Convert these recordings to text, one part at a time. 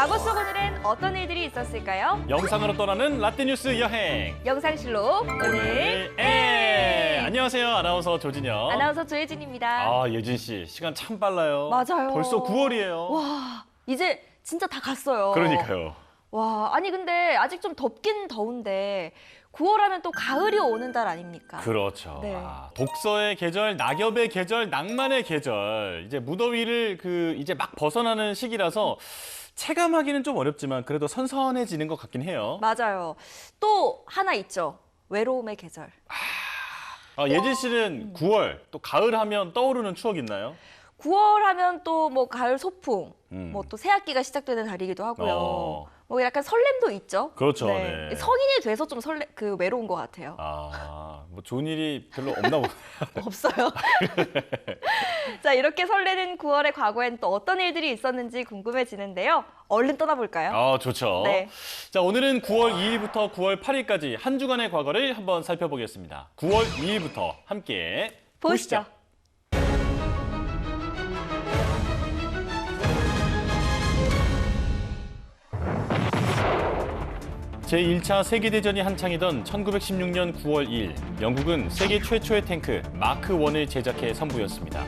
과거 속 오늘은 어떤 일들이 있었을까요? 영상으로 떠나는 라떼뉴스 여행. 영상실록 오늘 안녕하세요. 아나운서 조진영. 아나운서 조혜진입니다. 아, 예진 씨, 시간 참 빨라요. 맞아요. 벌써 9월이에요. 와, 이제 진짜 다 갔어요. 그러니까요. 와, 아니 근데 아직 좀 덥긴 더운데 9월 하면 또 가을이 오는 달 아닙니까? 그렇죠. 네. 독서의 계절, 낙엽의 계절, 낭만의 계절. 이제 무더위를 이제 막 벗어나는 시기라서 체감하기는 좀 어렵지만 그래도 선선해지는 것 같긴 해요. 맞아요. 또 하나 있죠. 외로움의 계절. 예진 씨는 9월, 또 가을 하면 떠오르는 추억 있나요? 9월 하면 또 뭐 가을 소풍, 음. 또 새학기가 시작되는 달이기도 하고요. 어. 뭐 약간 설렘도 있죠. 그렇죠. 네. 성인이 돼서 좀 외로운 것 같아요. 뭐 좋은 일이 별로 없나 보다. 없어요. 자, 이렇게 설레는 9월의 과거엔 또 어떤 일들이 있었는지 궁금해지는데요. 얼른 떠나볼까요? 좋죠. 네. 자, 오늘은 9월 2일부터 9월 8일까지 한 주간의 과거를 한번 살펴보겠습니다. 9월 2일부터 함께 보시죠. 제1차 세계대전이 한창이던 1916년 9월 2일, 영국은 세계 최초의 탱크 마크 1을 제작해 선보였습니다.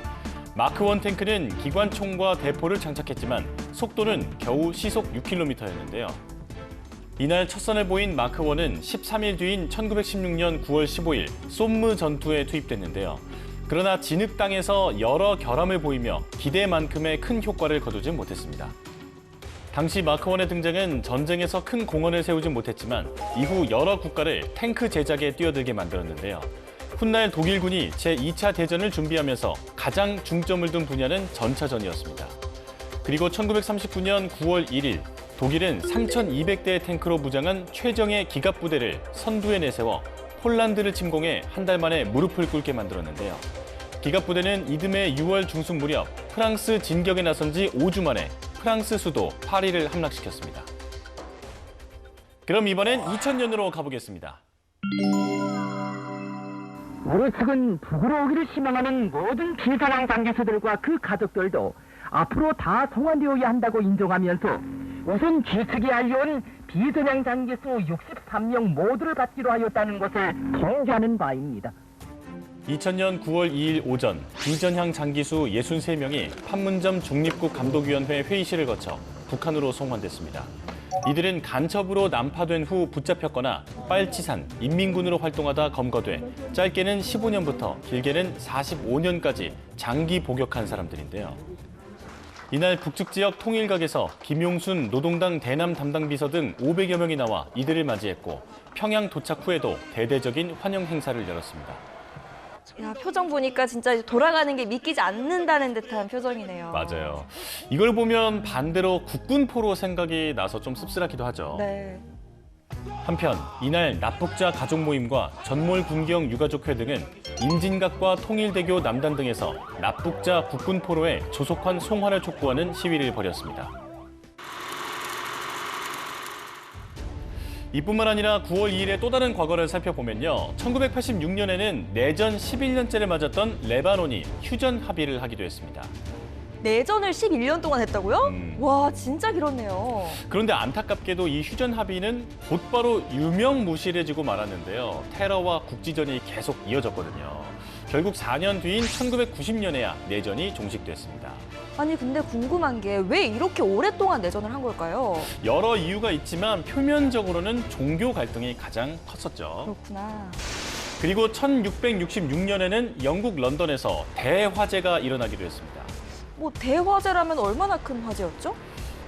마크 1 탱크는 기관총과 대포를 장착했지만 속도는 겨우 시속 6km였는데요. 이날 첫 선을 보인 마크 1은 13일 뒤인 1916년 9월 15일 솜무 전투에 투입됐는데요. 그러나 진흙땅에서 여러 결함을 보이며 기대만큼의 큰 효과를 거두진 못했습니다. 당시 마크 1의 등장은 전쟁에서 큰 공헌을 세우진 못했지만 이후 여러 국가를 탱크 제작에 뛰어들게 만들었는데요. 훗날 독일군이 제2차 대전을 준비하면서 가장 중점을 둔 분야는 전차전이었습니다. 그리고 1939년 9월 1일 독일은 3,200대의 탱크로 무장한 최정예 기갑부대를 선두에 내세워 폴란드를 침공해 한 달 만에 무릎을 꿇게 만들었는데요. 기갑부대는 이듬해 6월 중순 무렵 프랑스 진격에 나선 지 5주 만에 프랑스 수도 파리를 함락시켰습니다. 그럼 이번엔 2000년으로 가보겠습니다. 우리 측은 부끄러우기를 희망하는 모든 비선양 장교수들과 그 가족들도 앞으로 다 송환되어야 한다고 인정하면서 우선 지측이 알려온 비선양 장교수 63명 모두를 받기로 하였다는 것을 통지하는 바입니다. 2000년 9월 2일 오전 비전향 장기수 63명이 판문점 중립국감독위원회 회의실을 거쳐 북한으로 송환됐습니다. 이들은 간첩으로 난파된 후 붙잡혔거나 빨치산, 인민군으로 활동하다 검거돼 짧게는 15년부터 길게는 45년까지 장기 복역한 사람들인데요. 이날 북측 지역 통일각에서 김용순 노동당 대남 담당 비서 등 500여 명이 나와 이들을 맞이했고 평양 도착 후에도 대대적인 환영 행사를 열었습니다. 야, 표정 보니까 진짜 돌아가는 게 믿기지 않는다는 듯한 표정이네요. 맞아요. 이걸 보면 반대로 국군포로 생각이 나서 좀 씁쓸하기도 하죠. 네. 한편 이날 납북자 가족 모임과 전몰 군경 유가족회 등은 임진각과 통일대교 남단 등에서 납북자 국군포로의 조속한 송환을 촉구하는 시위를 벌였습니다. 이뿐만 아니라 9월 2일의 또 다른 과거를 살펴보면요. 1986년에는 내전 11년째를 맞았던 레바논이 휴전 합의를 하기도 했습니다. 내전을 11년 동안 했다고요? 와, 진짜 길었네요. 그런데 안타깝게도 이 휴전 합의는 곧바로 유명무실해지고 말았는데요. 테러와 국지전이 계속 이어졌거든요. 결국 4년 뒤인 1990년에야 내전이 종식됐습니다. 아니 근데 궁금한 게 왜 이렇게 오랫동안 내전을 한 걸까요? 여러 이유가 있지만 표면적으로는 종교 갈등이 가장 컸었죠. 그렇구나. 그리고 1666년에는 영국 런던에서 대화재가 일어나기도 했습니다. 뭐 대화재라면 얼마나 큰 화재였죠?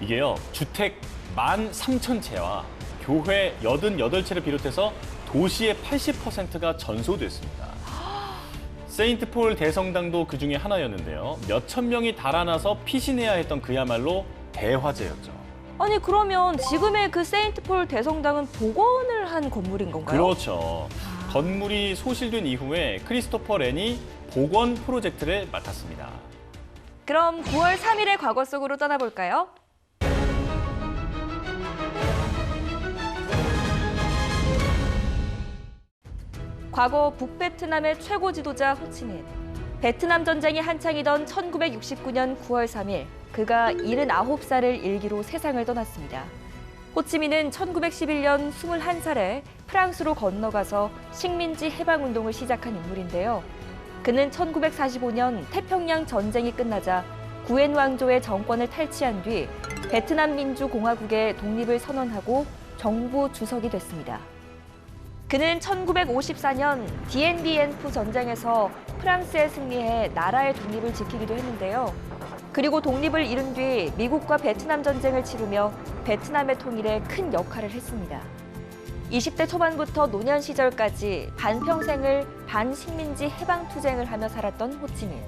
이게요, 주택 13,000채와 교회 88채를 비롯해서 도시의 80%가 전소됐습니다. 세인트폴 대성당도 그 중에 하나였는데요. 몇천 명이 달아나서 피신해야 했던 그야말로 대화재였죠. 아니 그러면 지금의 그 세인트폴 대성당은 복원을 한 건물인 건가요? 그렇죠. 건물이 소실된 이후에 크리스토퍼 렌이 복원 프로젝트를 맡았습니다. 그럼 9월 3일의 과거 속으로 떠나볼까요? 과거 북베트남의 최고 지도자 호치민. 베트남 전쟁이 한창이던 1969년 9월 3일 그가 79살을 일기로 세상을 떠났습니다. 호치민은 1911년 21살에 프랑스로 건너가서 식민지 해방운동을 시작한 인물인데요. 그는 1945년 태평양 전쟁이 끝나자 구엔 왕조의 정권을 탈취한 뒤 베트남 민주공화국의 독립을 선언하고 정부 주석이 됐습니다. 그는 1954년 디엔비엔푸 전쟁에서 프랑스에 승리해 나라의 독립을 지키기도 했는데요. 그리고 독립을 이룬 뒤 미국과 베트남 전쟁을 치르며 베트남의 통일에 큰 역할을 했습니다. 20대 초반부터 노년 시절까지 반평생을 반식민지 해방투쟁을 하며 살았던 호치민.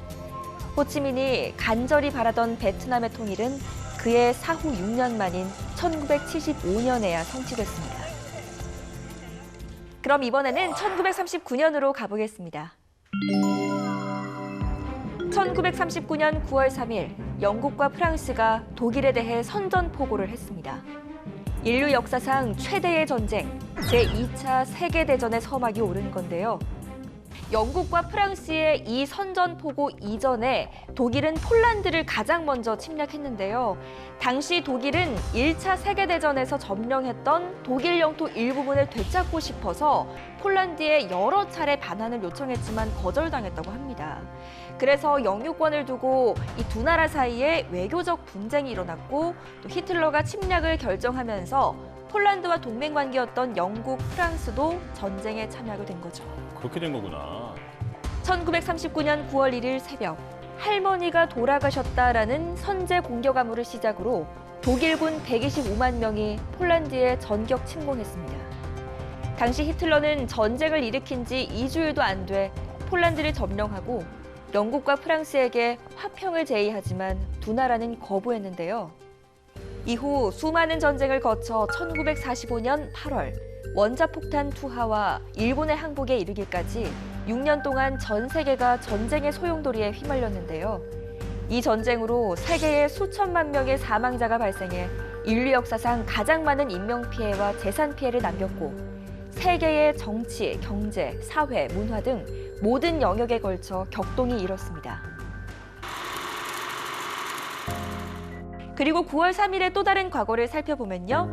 호치민이 간절히 바라던 베트남의 통일은 그의 사후 6년 만인 1975년에야 성취됐습니다. 그럼 이번에는 1939년으로 가보겠습니다. 1939년 9월 3일, 영국과 프랑스가 독일에 대해 선전포고를 했습니다. 인류 역사상 최대의 전쟁, 제2차 세계대전의 서막이 오른 건데요. 영국과 프랑스의 이 선전포고 이전에 독일은 폴란드를 가장 먼저 침략했는데요. 당시 독일은 1차 세계대전에서 점령했던 독일 영토 일부분을 되찾고 싶어서 폴란드에 여러 차례 반환을 요청했지만 거절당했다고 합니다. 그래서 영유권을 두고 이 두 나라 사이에 외교적 분쟁이 일어났고 또 히틀러가 침략을 결정하면서 폴란드와 동맹 관계였던 영국, 프랑스도 전쟁에 참여하게 된 거죠. 그렇게 된 거구나. 1939년 9월 1일 새벽, 할머니가 돌아가셨다라는 선제 공격 암호를 시작으로 독일군 125만 명이 폴란드에 전격 침공했습니다. 당시 히틀러는 전쟁을 일으킨 지 2주일도 안 돼 폴란드를 점령하고 영국과 프랑스에게 화평을 제의하지만 두 나라는 거부했는데요. 이후 수많은 전쟁을 거쳐 1945년 8월 원자폭탄 투하와 일본의 항복에 이르기까지 6년 동안 전 세계가 전쟁의 소용돌이에 휘말렸는데요. 이 전쟁으로 세계에 수천만 명의 사망자가 발생해 인류 역사상 가장 많은 인명피해와 재산 피해를 남겼고 세계의 정치, 경제, 사회, 문화 등 모든 영역에 걸쳐 격동이 일었습니다. 그리고 9월 3일의 또 다른 과거를 살펴보면요.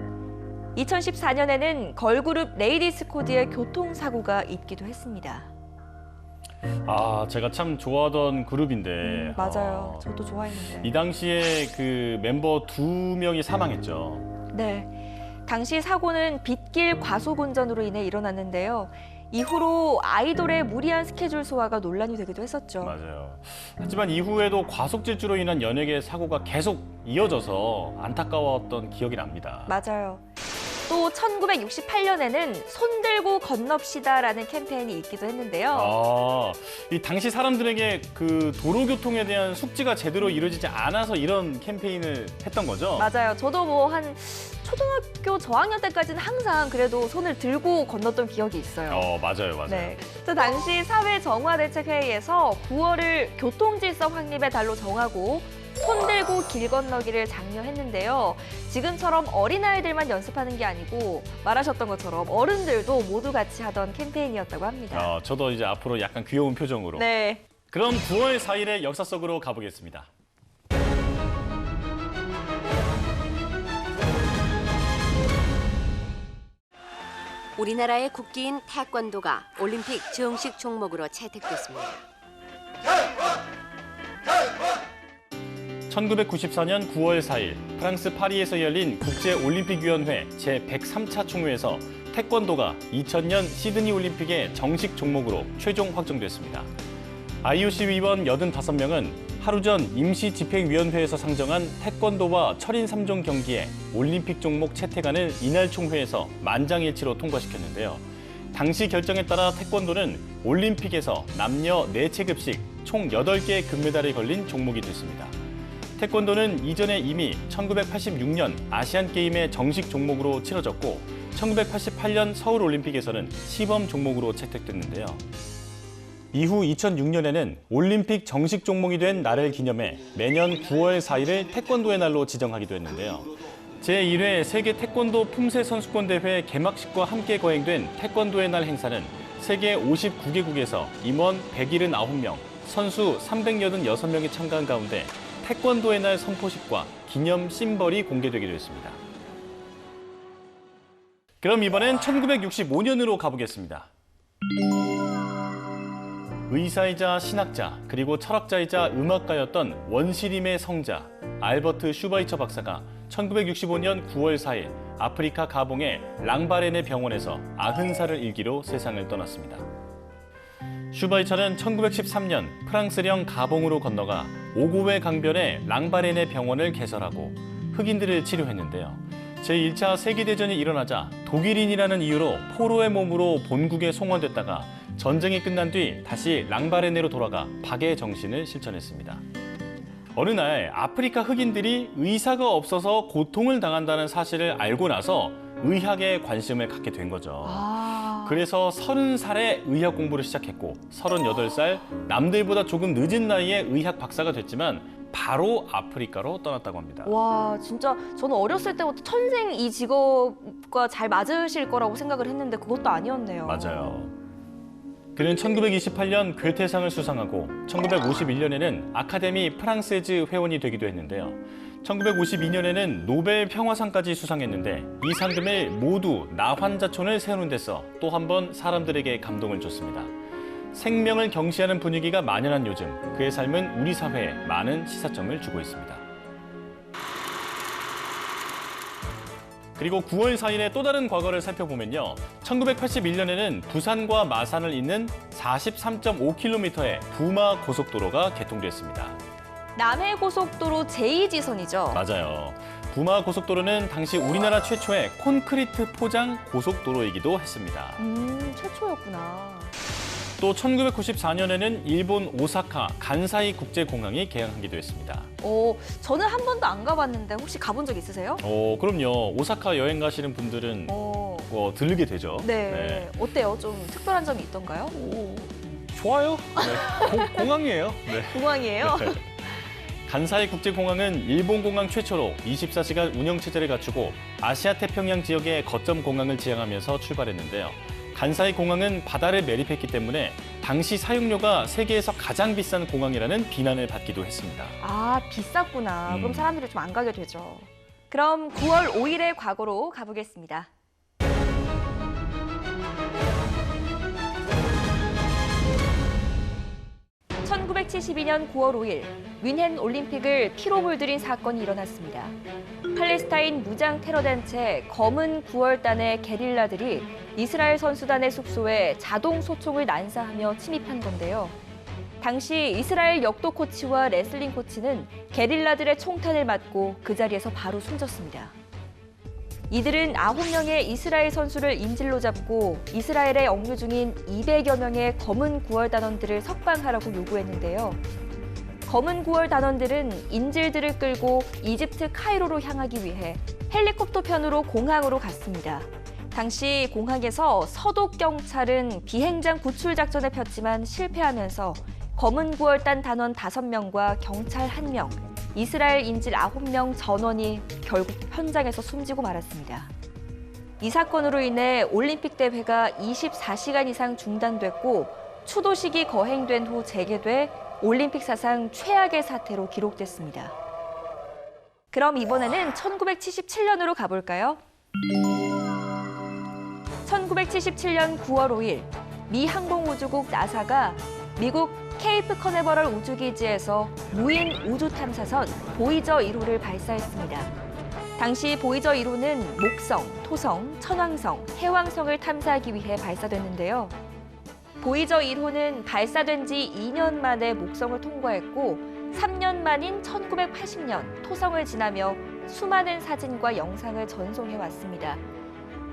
2014년에는 걸그룹 레이디스 코드의 교통사고가 있기도 했습니다. 아, 제가 참 좋아하던 그룹인데. 맞아요. 저도 좋아했는데. 이 당시에 그 멤버 2명이 사망했죠. 네. 당시 사고는 빗길 과속 운전으로 인해 일어났는데요. 이후로 아이돌의 무리한 스케줄 소화가 논란이 되기도 했었죠. 맞아요. 하지만 이후에도 과속 질주로 인한 연예계 사고가 계속 이어져서 안타까웠던 기억이 납니다. 맞아요. 또 1968년에는 손들고 건넙시다라는 캠페인이 있기도 했는데요. 아, 이 당시 사람들에게 그 도로교통에 대한 숙지가 제대로 이루어지지 않아서 이런 캠페인을 했던 거죠? 맞아요. 저도 뭐 한 초등학교 저학년 때까지는 항상 그래도 손을 들고 건넜던 기억이 있어요. 맞아요, 맞아요. 네. 또 당시 사회정화대책회의에서 9월을 교통질서 확립의 달로 정하고 손들고 길 건너기를 장려했는데요. 지금처럼 어린아이들만 연습하는 게 아니고 말하셨던 것처럼 어른들도 모두 같이 하던 캠페인이었다고 합니다. 저도 이제 앞으로 약간 귀여운 표정으로. 네. 그럼 9월 4일의 역사 속으로 가보겠습니다. 우리나라의 국기인 태권도가 올림픽 정식 종목으로 채택됐습니다. 1994년 9월 4일 프랑스 파리에서 열린 국제올림픽위원회 제103차 총회에서 태권도가 2000년 시드니 올림픽의 정식 종목으로 최종 확정됐습니다. IOC 위원 85명은 하루 전 임시집행위원회에서 상정한 태권도와 철인 3종 경기에 올림픽 종목 채택안을 이날 총회에서 만장일치로 통과시켰는데요. 당시 결정에 따라 태권도는 올림픽에서 남녀 4체급씩 총 8개의 금메달이 걸린 종목이 됐습니다. 태권도는 이전에 이미 1986년 아시안게임의 정식 종목으로 치러졌고 1988년 서울올림픽에서는 시범 종목으로 채택됐는데요. 이후 2006년에는 올림픽 정식 종목이 된 날을 기념해 매년 9월 4일을 태권도의 날로 지정하기도 했는데요. 제1회 세계 태권도 품새 선수권 대회 개막식과 함께 거행된 태권도의 날 행사는 세계 59개국에서 임원 179명, 선수 386명이 참가한 가운데 태권도의 날 선포식과 기념 심벌이 공개되기도 했습니다. 그럼 이번엔 1965년으로 가보겠습니다. 의사이자 신학자 그리고 철학자이자 음악가였던 원시림의 성자 알버트 슈바이처 박사가 1965년 9월 4일 아프리카 가봉의 랑바렌의 병원에서 90살을 일기로 세상을 떠났습니다. 슈바이처는 1913년 프랑스령 가봉으로 건너가 오고웨 강변의 랑바렌의 병원을 개설하고 흑인들을 치료했는데요. 제1차 세계대전이 일어나자 독일인이라는 이유로 포로의 몸으로 본국에 송환됐다가 전쟁이 끝난 뒤 다시 랑바렌으로 돌아가 박의 정신을 실천했습니다. 어느 날 아프리카 흑인들이 의사가 없어서 고통을 당한다는 사실을 알고 나서 의학에 관심을 갖게 된 거죠. 그래서 30살에 의학 공부를 시작했고 38살 남들보다 조금 늦은 나이에 의학 박사가 됐지만 바로 아프리카로 떠났다고 합니다. 와, 진짜 저는 어렸을 때부터 천생 이 직업과 잘 맞으실 거라고 생각을 했는데 그것도 아니었네요. 맞아요. 그는 1928년 괴테상을 수상하고 1951년에는 아카데미 프랑세즈 회원이 되기도 했는데요. 1952년에는 노벨 평화상까지 수상했는데 이 상금을 모두 나환자촌을 세우는 데서 또 한 번 사람들에게 감동을 줬습니다. 생명을 경시하는 분위기가 만연한 요즘 그의 삶은 우리 사회에 많은 시사점을 주고 있습니다. 그리고 9월 4일의 또 다른 과거를 살펴보면요. 1981년에는 부산과 마산을 잇는 43.5km의 부마 고속도로가 개통됐습니다. 남해 고속도로 제2지선이죠. 맞아요. 부마 고속도로는 당시 우리나라 최초의 콘크리트 포장 고속도로이기도 했습니다. 최초였구나. 또 1994년에는 일본 오사카 간사이 국제공항이 개항하기도 했습니다. 저는 한 번도 안 가봤는데 혹시 가본 적 있으세요? 그럼요. 오사카 여행 가시는 분들은 들르게 되죠. 네. 어때요? 좀 특별한 점이 있던가요? 좋아요. 네. 공항이에요. 네. 공항이에요? 간사이 국제공항은 일본 공항 최초로 24시간 운영 체제를 갖추고 아시아 태평양 지역의 거점 공항을 지향하면서 출발했는데요. 간사이 공항은 바다를 매립했기 때문에 당시 사용료가 세계에서 가장 비싼 공항이라는 비난을 받기도 했습니다. 아, 비쌌구나. 그럼 사람들이 좀 안 가게 되죠. 그럼 9월 5일의 과거로 가보겠습니다. (1972년 9월 5일) 뮌헨 올림픽을 피로 물들인 사건이 일어났습니다. 팔레스타인 무장 테러단체 검은 9월단의 게릴라들이 이스라엘 선수단의 숙소에 자동 소총을 난사하며 침입한 건데요. 당시 이스라엘 역도 코치와 레슬링 코치는 게릴라들의 총탄을 맞고 그 자리에서 바로 숨졌습니다. 이들은 9명의 이스라엘 선수를 인질로 잡고 이스라엘에 억류 중인 200여 명의 검은 9월 단원들을 석방하라고 요구했는데요. 검은 9월 단원들은 인질들을 끌고 이집트 카이로로 향하기 위해 헬리콥터 편으로 공항으로 갔습니다. 당시 공항에서 서독 경찰은 비행장 구출 작전을 폈지만 실패하면서 검은 9월단 단원 5명과 경찰 1명, 이스라엘 인질 9명 전원이 결국 현장에서 숨지고 말았습니다. 이 사건으로 인해 올림픽 대회가 24시간 이상 중단됐고 추도식이 거행된 후 재개돼 올림픽 사상 최악의 사태로 기록됐습니다. 그럼 이번에는 1977년으로 가볼까요? 1977년 9월 5일 미 항공우주국 나사가 미국 케이프 커네버럴 우주기지에서 무인 우주 탐사선 보이저 1호를 발사했습니다. 당시 보이저 1호는 목성, 토성, 천왕성, 해왕성을 탐사하기 위해 발사됐는데요. 보이저 1호는 발사된 지 2년 만에 목성을 통과했고 3년 만인 1980년 토성을 지나며 수많은 사진과 영상을 전송해왔습니다.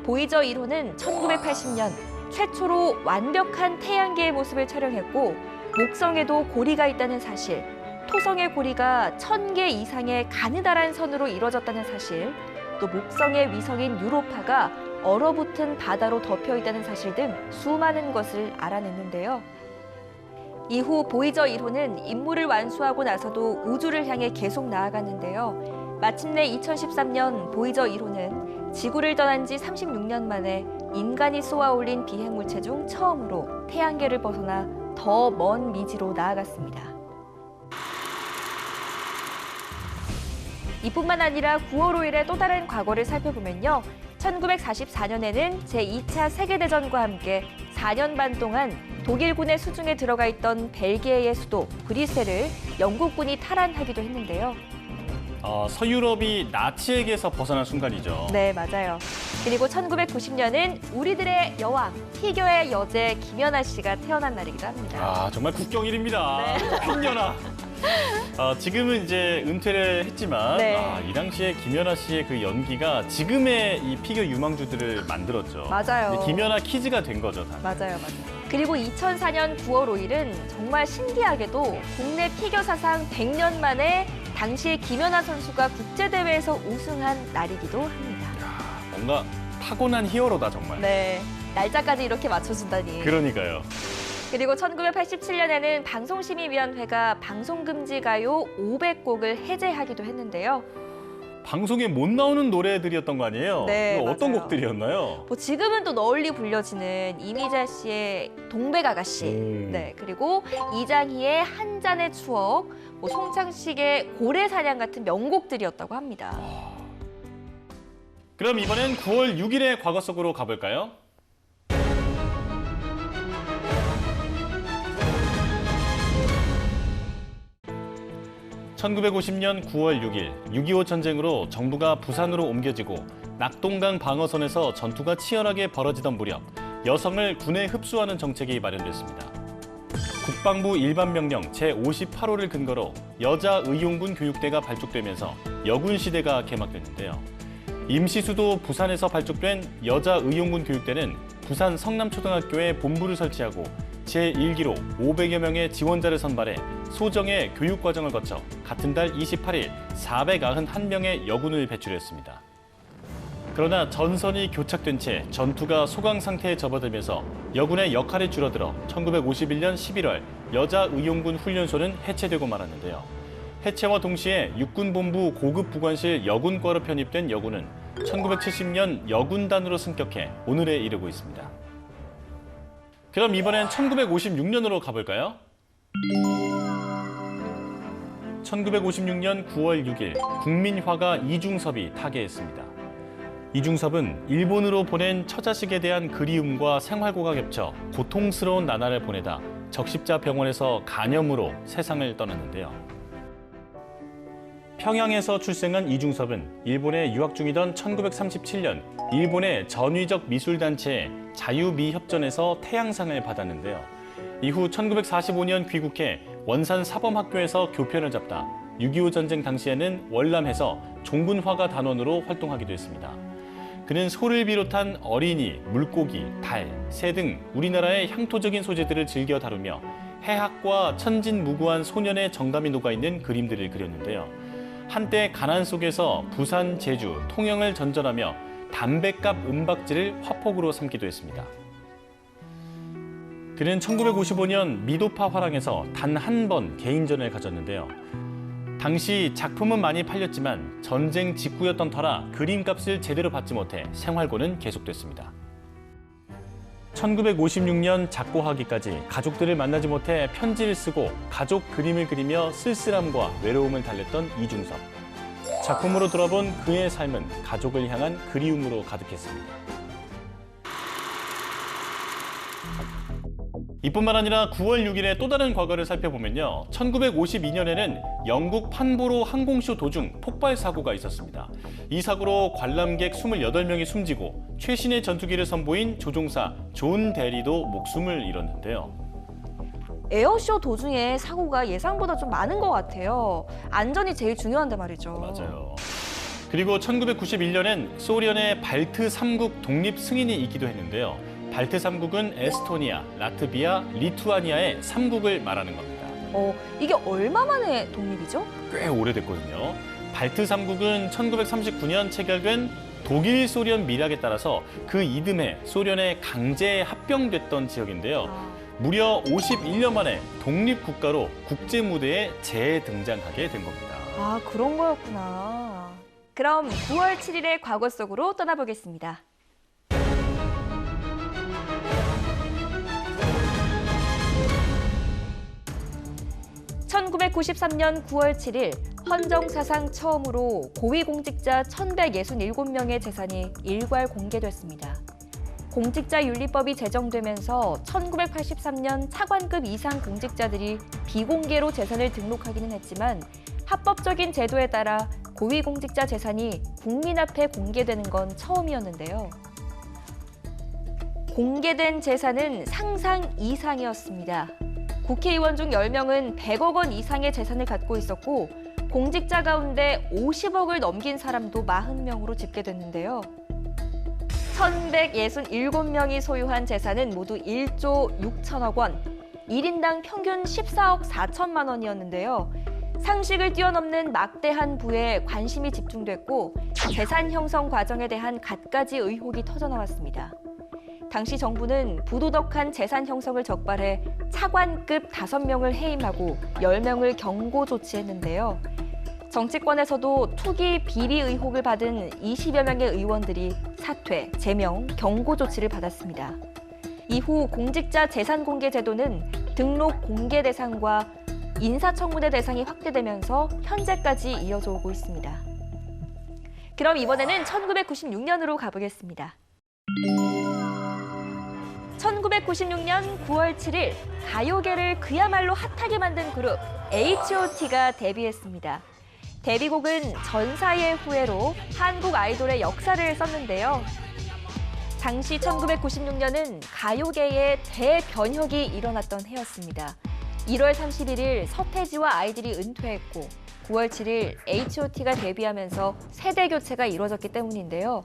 보이저 1호는 1980년 최초로 완벽한 태양계의 모습을 촬영했고 목성에도 고리가 있다는 사실, 토성의 고리가 1000개 이상의 가느다란 선으로 이루어졌다는 사실, 또 목성의 위성인 유로파가 얼어붙은 바다로 덮여 있다는 사실 등 수많은 것을 알아냈는데요. 이후 보이저 1호는 임무를 완수하고 나서도 우주를 향해 계속 나아갔는데요. 마침내 2013년 보이저 1호는 지구를 떠난 지 36년 만에 인간이 쏘아 올린 비행물체 중 처음으로 태양계를 벗어나 더 먼 미지로 나아갔습니다. 이뿐만 아니라 9월 5일의 또 다른 과거를 살펴보면요. 1944년에는 제2차 세계대전과 함께 4년 반 동안 독일군의 수중에 들어가 있던 벨기에의 수도 브뤼셀을 영국군이 탈환하기도 했는데요. 서유럽이 나치에게서 벗어난 순간이죠. 네, 맞아요. 그리고 1990년은 우리들의 여왕, 피겨의 여제 김연아 씨가 태어난 날이기도 합니다. 정말 국경일입니다. 퀸연아. 지금은 이제 은퇴를 했지만 네. 이 당시에 김연아 씨의 그 연기가 지금의 이 피겨 유망주들을 만들었죠. 맞아요. 근데 김연아 키즈가 된 거죠. 다. 맞아요. 그리고 2004년 9월 5일은 정말 신기하게도 국내 피겨 사상 100년 만에 당시에 김연아 선수가 국제대회에서 우승한 날이기도 합니다. 뭔가 타고난 히어로다 정말. 네, 날짜까지 이렇게 맞춰준다니. 그러니까요. 그리고 1987년에는 방송심의위원회가 방송금지가요 500곡을 해제하기도 했는데요. 방송에 못 나오는 노래들이었던 거 아니에요? 네, 이거 어떤 맞아요. 곡들이었나요? 뭐 지금은 또 널리 불려지는 이미자 씨의 동백아가씨, 네, 그리고 이장희의 한 잔의 추억, 뭐 송창식의 고래사냥 같은 명곡들이었다고 합니다. 그럼 이번엔 9월 6일의 과거 속으로 가볼까요? (1950년 9월 6일) 6.25 전쟁으로 정부가 부산으로 옮겨지고 낙동강 방어선에서 전투가 치열하게 벌어지던 무렵 여성을 군에 흡수하는 정책이 마련됐습니다. 국방부 일반명령 제58호를 근거로 여자 의용군 교육대가 발족되면서 여군 시대가 개막됐는데요. 임시수도 부산에서 발족된 여자 의용군 교육대는 부산 성남초등학교에 본부를 설치하고 제1기로 500여 명의 지원자를 선발해 소정의 교육과정을 거쳐 같은 달 28일 491명의 여군을 배출했습니다. 그러나 전선이 교착된 채 전투가 소강 상태에 접어들면서 여군의 역할이 줄어들어 1951년 11월 여자의용군 훈련소는 해체되고 말았는데요. 해체와 동시에 육군본부 고급부관실 여군과로 편입된 여군은 1970년 여군단으로 승격해 오늘에 이르고 있습니다. 그럼 이번엔 1956년으로 가볼까요? 1956년 9월 6일 국민화가 이중섭이 타계했습니다. 이중섭은 일본으로 보낸 처자식에 대한 그리움과 생활고가 겹쳐 고통스러운 나날을 보내다 적십자병원에서 간염으로 세상을 떠났는데요. 평양에서 출생한 이중섭은 일본에 유학 중이던 1937년 일본의 전위적 미술단체 자유미협전에서 태양상을 받았는데요. 이후 1945년 귀국해 원산 사범학교에서 교편을 잡다 6.25 전쟁 당시에는 월남에서 종군화가 단원으로 활동하기도 했습니다. 그는 소를 비롯한 어린이, 물고기, 달, 새 등 우리나라의 향토적인 소재들을 즐겨 다루며 해학과 천진무구한 소년의 정감이 녹아있는 그림들을 그렸는데요. 한때 가난 속에서 부산, 제주, 통영을 전전하며 담뱃값 은박지를 화폭으로 삼기도 했습니다. 그는 1955년 미도파 화랑에서 단 한 번 개인전을 가졌는데요. 당시 작품은 많이 팔렸지만 전쟁 직후였던 터라 그림값을 제대로 받지 못해 생활고는 계속됐습니다. 1956년 작고하기까지 가족들을 만나지 못해 편지를 쓰고 가족 그림을 그리며 쓸쓸함과 외로움을 달랬던 이중섭. 작품으로 돌아본 그의 삶은 가족을 향한 그리움으로 가득했습니다. 이뿐만 아니라 9월 6일의 또 다른 과거를 살펴보면요. 1952년에는 영국 판보로 항공쇼 도중 폭발 사고가 있었습니다. 이 사고로 관람객 28명이 숨지고 최신의 전투기를 선보인 조종사 존 대리도 목숨을 잃었는데요. 에어쇼 도중에 사고가 예상보다 좀 많은 것 같아요. 안전이 제일 중요한데 말이죠. 맞아요. 그리고 1991년엔 소련의 발트 3국 독립 승인이 있기도 했는데요. 발트 3국은 에스토니아, 라트비아, 리투아니아의 3국을 말하는 겁니다. 이게 얼마 만에 독립이죠? 꽤 오래됐거든요. 발트 3국은 1939년 체결된 독일 소련 밀약에 따라서 그 이듬해 소련에 강제 합병됐던 지역인데요. 무려 51년 만에 독립국가로 국제 무대에 재등장하게 된 겁니다. 아, 그런 거였구나. 그럼 9월 7일의 과거 속으로 떠나보겠습니다. 1993년 9월 7일 헌정 사상 처음으로 고위공직자 1,167명의 재산이 일괄 공개됐습니다. 공직자윤리법이 제정되면서 1983년 차관급 이상 공직자들이 비공개로 재산을 등록하기는 했지만 합법적인 제도에 따라 고위공직자 재산이 국민 앞에 공개되는 건 처음이었는데요. 공개된 재산은 상상 이상이었습니다. 국회의원 중 10명은 100억 원 이상의 재산을 갖고 있었고 공직자 가운데 50억을 넘긴 사람도 40명으로 집계됐는데요. 1,167명이 소유한 재산은 모두 1조 6천억 원, 1인당 평균 14억 4천만 원이었는데요. 상식을 뛰어넘는 막대한 부에 관심이 집중됐고 재산 형성 과정에 대한 갖가지 의혹이 터져나왔습니다. 당시 정부는 부도덕한 재산 형성을 적발해 차관급 5명을 해임하고 10명을 경고 조치했는데요. 정치권에서도 투기 비리 의혹을 받은 20여 명의 의원들이 사퇴, 제명, 경고 조치를 받았습니다. 이후 공직자 재산 공개 제도는 등록 공개 대상과 인사청문회 대상이 확대되면서 현재까지 이어져 오고 있습니다. 그럼 이번에는 1996년으로 가보겠습니다. 1996년 9월 7일 가요계를 그야말로 핫하게 만든 그룹 H.O.T가 데뷔했습니다. 데뷔곡은 전사의 후예로 한국 아이돌의 역사를 썼는데요. 당시 1996년은 가요계에 대변혁이 일어났던 해였습니다. 1월 31일 서태지와 아이들이 은퇴했고 9월 7일 H.O.T가 데뷔하면서 세대 교체가 이루어졌기 때문인데요.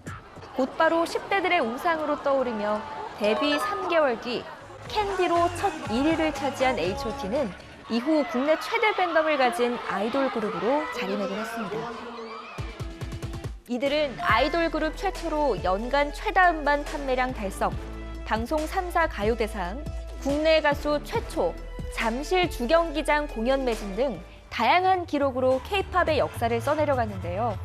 곧바로 10대들의 우상으로 떠오르며 데뷔 3개월 뒤 캔디로 첫 1위를 차지한 H.O.T는 이후 국내 최대 팬덤을 가진 아이돌 그룹으로 자리매김했습니다. 이들은 아이돌 그룹 최초로 연간 최다 음반 판매량 달성, 방송 3사 가요대상, 국내 가수 최초, 잠실 주경기장 공연 매진 등 다양한 기록으로 K-팝의 역사를 써내려갔는데요.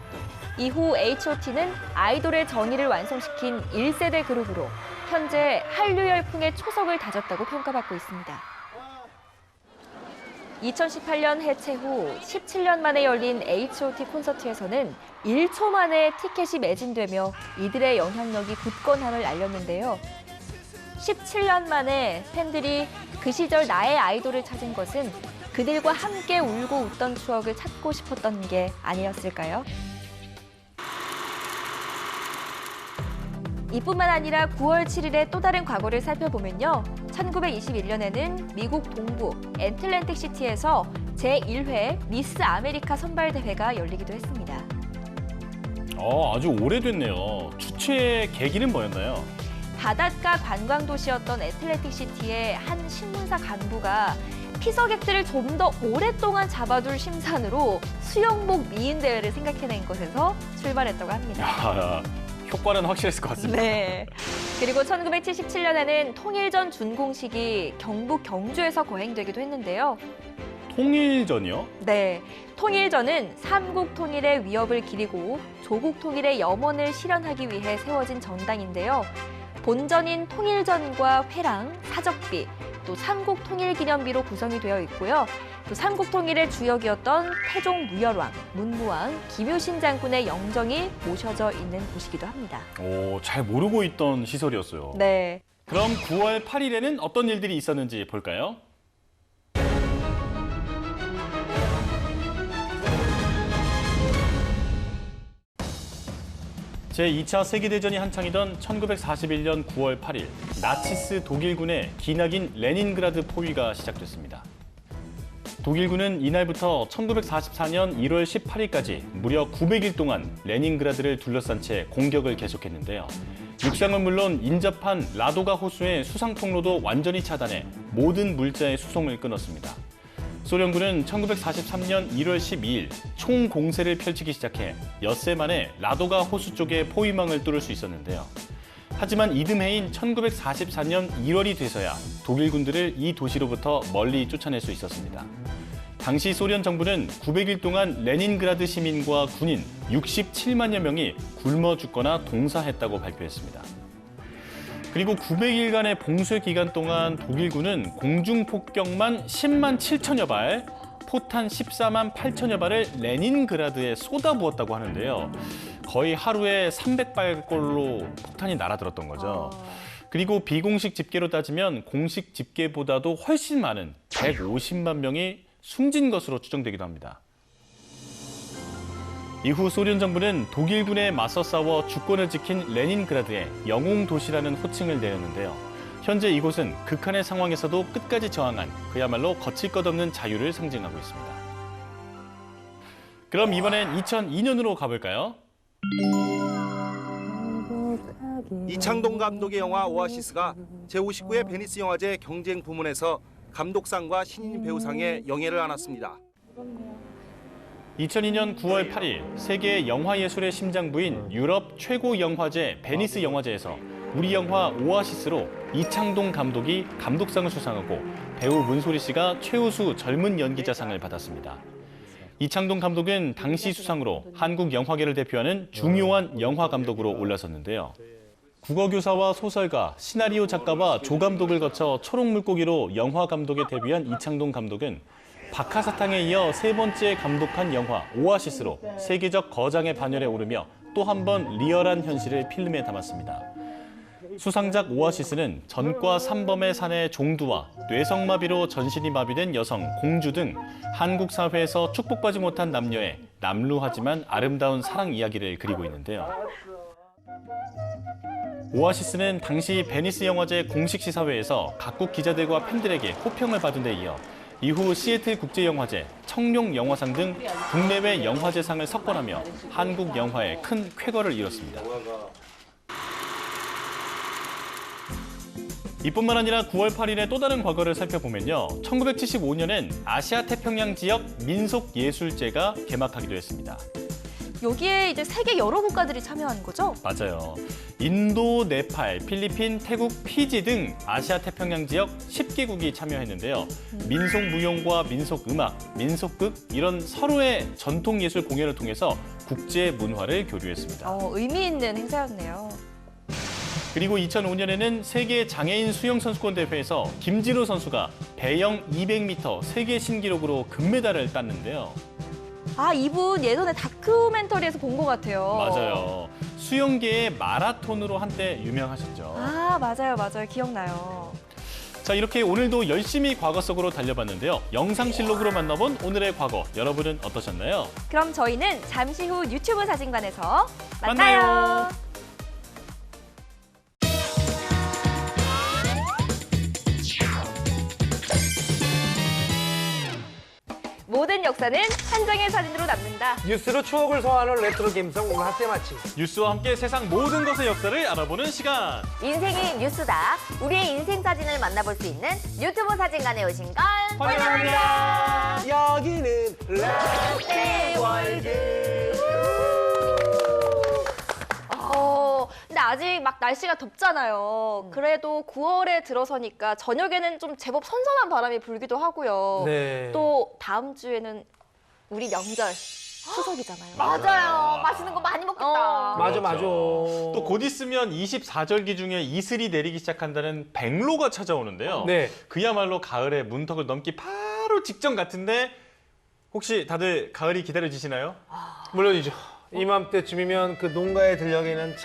이후 H.O.T는 아이돌의 정의를 완성시킨 1세대 그룹으로 현재 한류 열풍의 초석을 다졌다고 평가받고 있습니다. 2018년 해체 후 17년 만에 열린 H.O.T 콘서트에서는 1초 만에 티켓이 매진되며 이들의 영향력이 굳건함을 알렸는데요. 17년 만에 팬들이 그 시절 나의 아이돌을 찾은 것은 그들과 함께 울고 웃던 추억을 찾고 싶었던 게 아니었을까요? 이뿐만 아니라 9월 7일의 또 다른 과거를 살펴보면요. 1921년에는 미국 동부 애틀랜틱 시티에서 제1회 미스 아메리카 선발대회가 열리기도 했습니다. 아주 오래됐네요. 주최 계기는 뭐였나요? 바닷가 관광 도시였던 애틀랜틱 시티의 한 신문사 간부가 피서객들을 좀 더 오랫동안 잡아둘 심산으로 수영복 미인 대회를 생각해낸 것에서 출발했다고 합니다. 효과는 확실했을 것 같습니다. 네. 그리고 1977년에는 통일전 준공식이 경북 경주에서 거행되기도 했는데요. 통일전이요? 네. 통일전은 삼국 통일의 위협을 기리고 조국 통일의 염원을 실현하기 위해 세워진 전당인데요. 본전인 통일전과 회랑, 사적비, 또 삼국 통일 기념비로 구성이 되어 있고요. 또 삼국 통일의 주역이었던 태종 무열왕, 문무왕, 김유신 장군의 영정이 모셔져 있는 곳이기도 합니다. 잘 모르고 있던 시설이었어요. 네. 그럼 9월 8일에는 어떤 일들이 있었는지 볼까요? 제2차 세계대전이 한창이던 1941년 9월 8일, 나치스 독일군의 기나긴 레닌그라드 포위가 시작됐습니다. 독일군은 이날부터 1944년 1월 18일까지 무려 900일 동안 레닌그라드를 둘러싼 채 공격을 계속했는데요. 육상은 물론 인접한 라도가 호수의 수상 통로도 완전히 차단해 모든 물자의 수송을 끊었습니다. 소련군은 1943년 1월 12일 총공세를 펼치기 시작해 엿새 만에 라도가 호수 쪽에 포위망을 뚫을 수 있었는데요. 하지만 이듬해인 1944년 1월이 돼서야 독일군들을 이 도시로부터 멀리 쫓아낼 수 있었습니다. 당시 소련 정부는 900일 동안 레닌그라드 시민과 군인 67만여 명이 굶어 죽거나 동사했다고 발표했습니다. 그리고 900일간의 봉쇄 기간 동안 독일군은 공중폭격만 10만 7천여 발, 포탄 14만 8천여 발을 레닌그라드에 쏟아부었다고 하는데요. 거의 하루에 300발꼴로 폭탄이 날아들었던 거죠. 그리고 비공식 집계로 따지면 공식 집계보다도 훨씬 많은 150만 명이 숨진 것으로 추정되기도 합니다. 이후 소련 정부는 독일군에 맞서 싸워 주권을 지킨 레닌그라드에 영웅 도시라는 호칭을 내렸는데요. 현재 이곳은 극한의 상황에서도 끝까지 저항한 그야말로 거칠 것 없는 자유를 상징하고 있습니다. 그럼 이번엔 2002년으로 가볼까요? 이창동 감독의 영화 오아시스가 제59회 베니스 영화제 경쟁 부문에서 감독상과 신인 배우상에 영예를 안았습니다. 2002년 9월 8일 세계 영화예술의 심장부인 유럽 최고 영화제 베니스 영화제에서 우리 영화 오아시스로 이창동 감독이 감독상을 수상하고 배우 문소리 씨가 최우수 젊은 연기자상을 받았습니다. 이창동 감독은 당시 수상으로 한국 영화계를 대표하는 중요한 영화 감독으로 올라섰는데요. 국어교사와 소설가, 시나리오 작가와 조감독을 거쳐 초록물고기로 영화 감독에 데뷔한 이창동 감독은 박하사탕에 이어 세 번째 감독한 영화 오아시스로 세계적 거장의 반열에 오르며 또 한 번 리얼한 현실을 필름에 담았습니다. 수상작 오아시스는 전과 산범의 사내 종두와 뇌성마비로 전신이 마비된 여성, 공주 등 한국 사회에서 축복받지 못한 남녀의 남루하지만 아름다운 사랑 이야기를 그리고 있는데요. 오아시스는 당시 베니스 영화제 공식 시사회에서 각국 기자들과 팬들에게 호평을 받은 데 이어 이후 시애틀 국제영화제, 청룡영화상 등 국내외 영화제상을 석권하며 한국 영화에 큰 쾌거를 이뤘습니다. 이뿐만 아니라 9월 8일의 또 다른 과거를 살펴보면요. 1975년엔 아시아 태평양 지역 민속예술제가 개막하기도 했습니다. 여기에 이제 세계 여러 국가들이 참여한 거죠? 맞아요. 인도, 네팔, 필리핀, 태국, 피지 등 아시아 태평양 지역 10개국이 참여했는데요. 민속무용과 민속음악, 민속극 이런 서로의 전통예술 공연을 통해서 국제 문화를 교류했습니다. 의미 있는 행사였네요. 그리고 2005년에는 세계 장애인 수영 선수권 대회에서 김진우 선수가 배영 200m 세계 신기록으로 금메달을 땄는데요. 아, 이분 예전에 다큐멘터리에서 본 것 같아요. 맞아요. 수영계의 마라톤으로 한때 유명하셨죠. 아, 맞아요. 기억나요. 자, 이렇게 오늘도 열심히 과거 속으로 달려봤는데요. 영상실록으로 만나본 오늘의 과거, 여러분은 어떠셨나요? 그럼 저희는 잠시 후 유튜브 사진관에서 만나요. 모든 역사는 한 장의 사진으로 남는다. 뉴스로 추억을 소환하는 레트로 감성 오늘 핫세 마치. 뉴스와 함께 세상 모든 것의 역사를 알아보는 시간. 인생이 뉴스다. 우리의 인생 사진을 만나볼 수 있는 유튜브 사진관에 오신 걸 환영합니다. 여기는 렛츠월드. 근데 아직 막 날씨가 덥잖아요. 그래도 9월에 들어서니까 저녁에는 좀 제법 선선한 바람이 불기도 하고요. 네. 또 다음 주에는 우리 명절 추석이잖아요. 맞아요. 맛있는 거 많이 먹겠다. 맞아. 또 곧 있으면 24절기 중에 이슬이 내리기 시작한다는 백로가 찾아오는데요. 네. 그야말로 가을의 문턱을 넘기 바로 직전 같은데 혹시 다들 가을이 기다려지시나요? 물론이죠. 이맘때쯤이면 그 농가의 들녘에는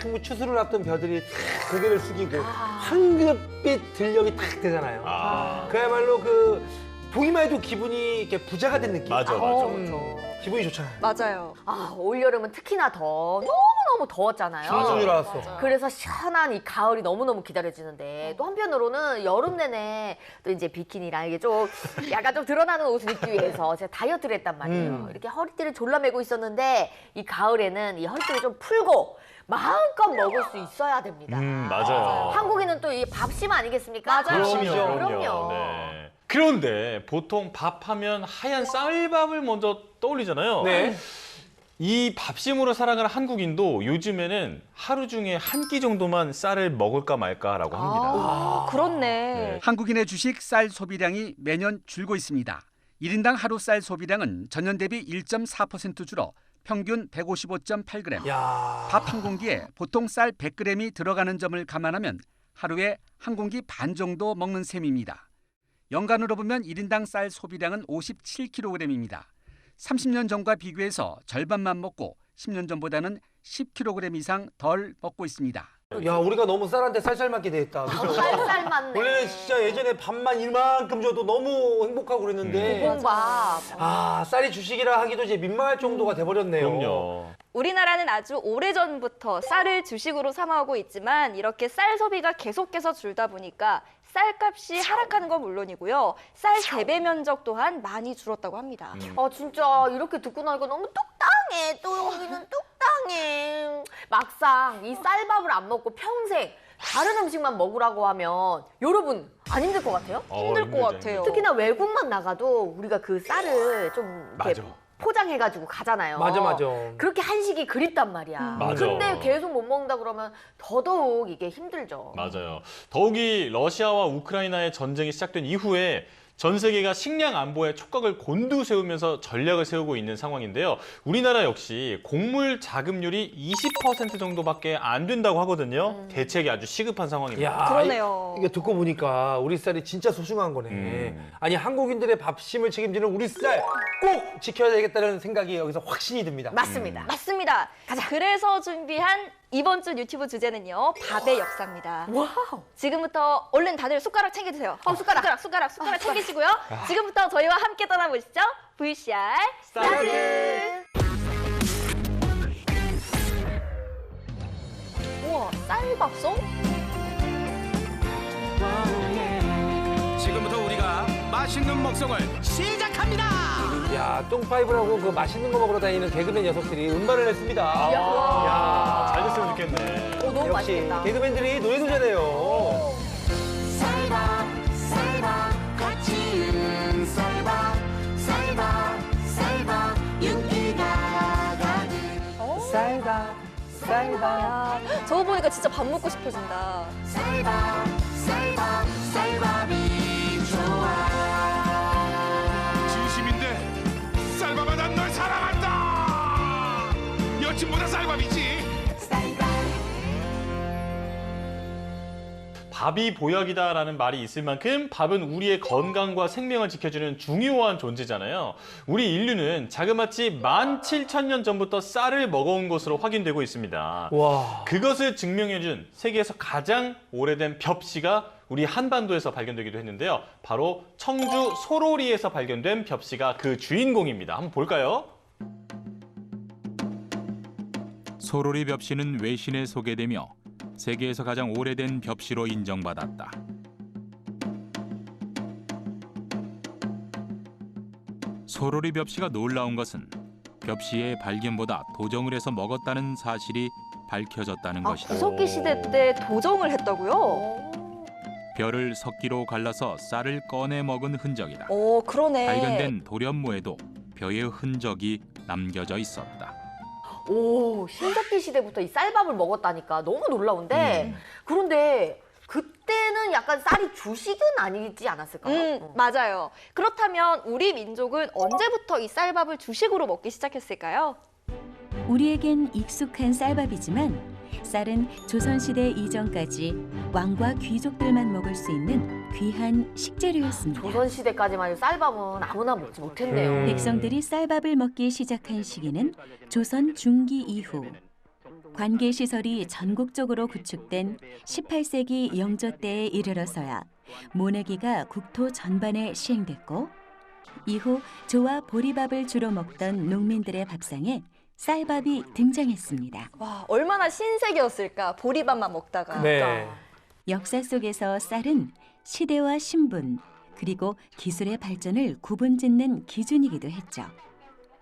참 추수를 앞둔 벼들이 탁 고개를 숙이고 황급빛 들녘이 탁 되잖아요. 그야말로 그 보기만 해도 기분이 이렇게 부자가 된 느낌. 맞아. 기분이 좋잖아요. 맞아요. 올여름은 특히나 너무너무 더웠잖아요. 무슨 줄 알았어. 그래서 시원한 이 가을이 너무너무 기다려지는데 또 한편으로는 여름 내내 또 이제 비키니랑 이게 좀 약간 좀 드러나는 옷을 입기 위해서 제가 다이어트를 했단 말이에요. 이렇게 허리띠를 졸라매고 있었는데 이 가을에는 이 허리띠를 좀 풀고 마음껏 먹을 수 있어야 됩니다. 맞아요. 한국인은 또 이 밥심 아니겠습니까? 맞아요. 그럼요. 네. 그런데 보통 밥하면 하얀 쌀밥을 먼저 떠올리잖아요. 네. 이 밥심으로 살아가는 한국인도 요즘에는 하루 중에 한 끼 정도만 쌀을 먹을까 말까라고 합니다. 그렇네. 네. 한국인의 주식 쌀 소비량이 매년 줄고 있습니다. 1인당 하루 쌀 소비량은 전년 대비 1.4% 줄어 평균 155.8g. 야. 밥 한 공기에 보통 쌀 100g이 들어가는 점을 감안하면 하루에 한 공기 반 정도 먹는 셈입니다. 연간으로 보면 1인당 쌀 소비량은 57kg입니다. 30년 전과 비교해서 절반만 먹고 10년 전보다는 10kg 이상 덜 먹고 있습니다. 야, 우리가 너무 쌀한테 쌀쌀 맞게 돼 있다. 그죠? 쌀쌀 맞네. 원래는 진짜 예전에 밥만 이만큼 줘도 너무 행복하고 그랬는데. 고봉밥. 아, 쌀이 주식이라 하기도 이제 민망할 정도가 돼버렸네요. 그럼요. 우리나라는 아주 오래전부터 쌀을 주식으로 삼아오고 있지만 이렇게 쌀 소비가 계속해서 줄다 보니까 쌀값이 하락하는 건 물론이고요. 쌀 재배 면적 또한 많이 줄었다고 합니다. 아 진짜 이렇게 듣고 나니까 너무 똑당해. 또 여기는 똑당해. 막상 이 쌀밥을 안 먹고 평생 다른 음식만 먹으라고 하면 여러분 안 힘들 것 같아요? 힘들 것 같아요. 특히나 외국만 나가도 우리가 그 쌀을 좀 이렇게 맞아. 포장해가지고 가잖아요. 맞아. 그렇게 한식이 그립단 말이야. 맞아. 근데 계속 못 먹는다 그러면 더더욱 이게 힘들죠. 맞아요. 더욱이 러시아와 우크라이나의 전쟁이 시작된 이후에 전 세계가 식량 안보에 촉각을 곤두세우면서 전략을 세우고 있는 상황인데요. 우리나라 역시 곡물 자급률이 20% 정도밖에 안 된다고 하거든요. 대책이 아주 시급한 상황입니다. 야, 그러네요. 이게 듣고 보니까 우리 쌀이 진짜 소중한 거네. 아니, 한국인들의 밥심을 책임지는 우리 쌀 꼭 지켜야 되겠다는 생각이 여기서 확신이 듭니다. 맞습니다. 맞습니다. 그래서 준비한 이번 주 유튜브 주제는요. 밥의 역사입니다. 와우. 지금부터 얼른 다들 숟가락 챙겨주세요. 숟가락 챙기시고요. 지금부터 저희와 함께 떠나보시죠. VCR 스타트! 우와, 쌀밥송? 지금부터 우리가 맛있는 먹성을 시작합니다. 야, 똥파이브라고 그 맛있는 거 먹으러 다니는 개그맨 녀석들이 음반을 냈습니다. 야, 잘 됐으면 좋겠네. 너무 역시 맛있겠다. 개그맨들이 노래도 잘해요. 쌀밥 같이 있는 쌀밥 윤기가 가득 쌀밥. 야, 저거 보니까 진짜 밥 먹고 싶어진다. 쌀밥이 좋아. 진심인데 쌀밥아 난 널 사랑한다. 여친보다 쌀밥이지. 밥이 보약이다라는 말이 있을 만큼 밥은 우리의 건강과 생명을 지켜주는 중요한 존재잖아요. 우리 인류는 자그마치 17,000년 전부터 쌀을 먹어온 것으로 확인되고 있습니다. 와. 그것을 증명해준 세계에서 가장 오래된 벽시가 우리 한반도에서 발견되기도 했는데요. 바로 청주 소로리에서 발견된 벽시가 그 주인공입니다. 한번 볼까요? 소로리 벽시는 외신에 소개되며 세계에서 가장 오래된 벽시로 인정받았다. 소로리 벽시가 놀라운 것은 벽시의 발견보다 도정을 해서 먹었다는 사실이 밝혀졌다는 아, 것이다. 구석기 시대 때 도정을 했다고요? 벼를 석기로 갈라서 쌀을 꺼내 먹은 흔적이다. 오, 그러네. 발견된 돌연모에도 벼의 흔적이 남겨져 있었다. 오, 신석기 시대부터 이 쌀밥을 먹었다니까 너무 놀라운데 그런데 그때는 약간 쌀이 주식은 아니지 않았을까요? 맞아요. 그렇다면 우리 민족은 언제부터 이 쌀밥을 주식으로 먹기 시작했을까요? 우리에겐 익숙한 쌀밥이지만 쌀은 조선시대 이전까지 왕과 귀족들만 먹을 수 있는 귀한 식재료였습니다. 조선시대까지만 해도 쌀밥은 아무나 먹지 못했네요. 백성들이 쌀밥을 먹기 시작한 시기는 조선 중기 이후 관계시설이 전국적으로 구축된 18세기 영조 때에 이르러서야 모내기가 국토 전반에 시행됐고 이후 조와 보리밥을 주로 먹던 농민들의 밥상에 쌀밥이 등장했습니다. 와, 얼마나 신세계였을까. 보리밥만 먹다가. 네. 역사 속에서 쌀은 시대와 신분 그리고 기술의 발전을 구분짓는 기준이기도 했죠.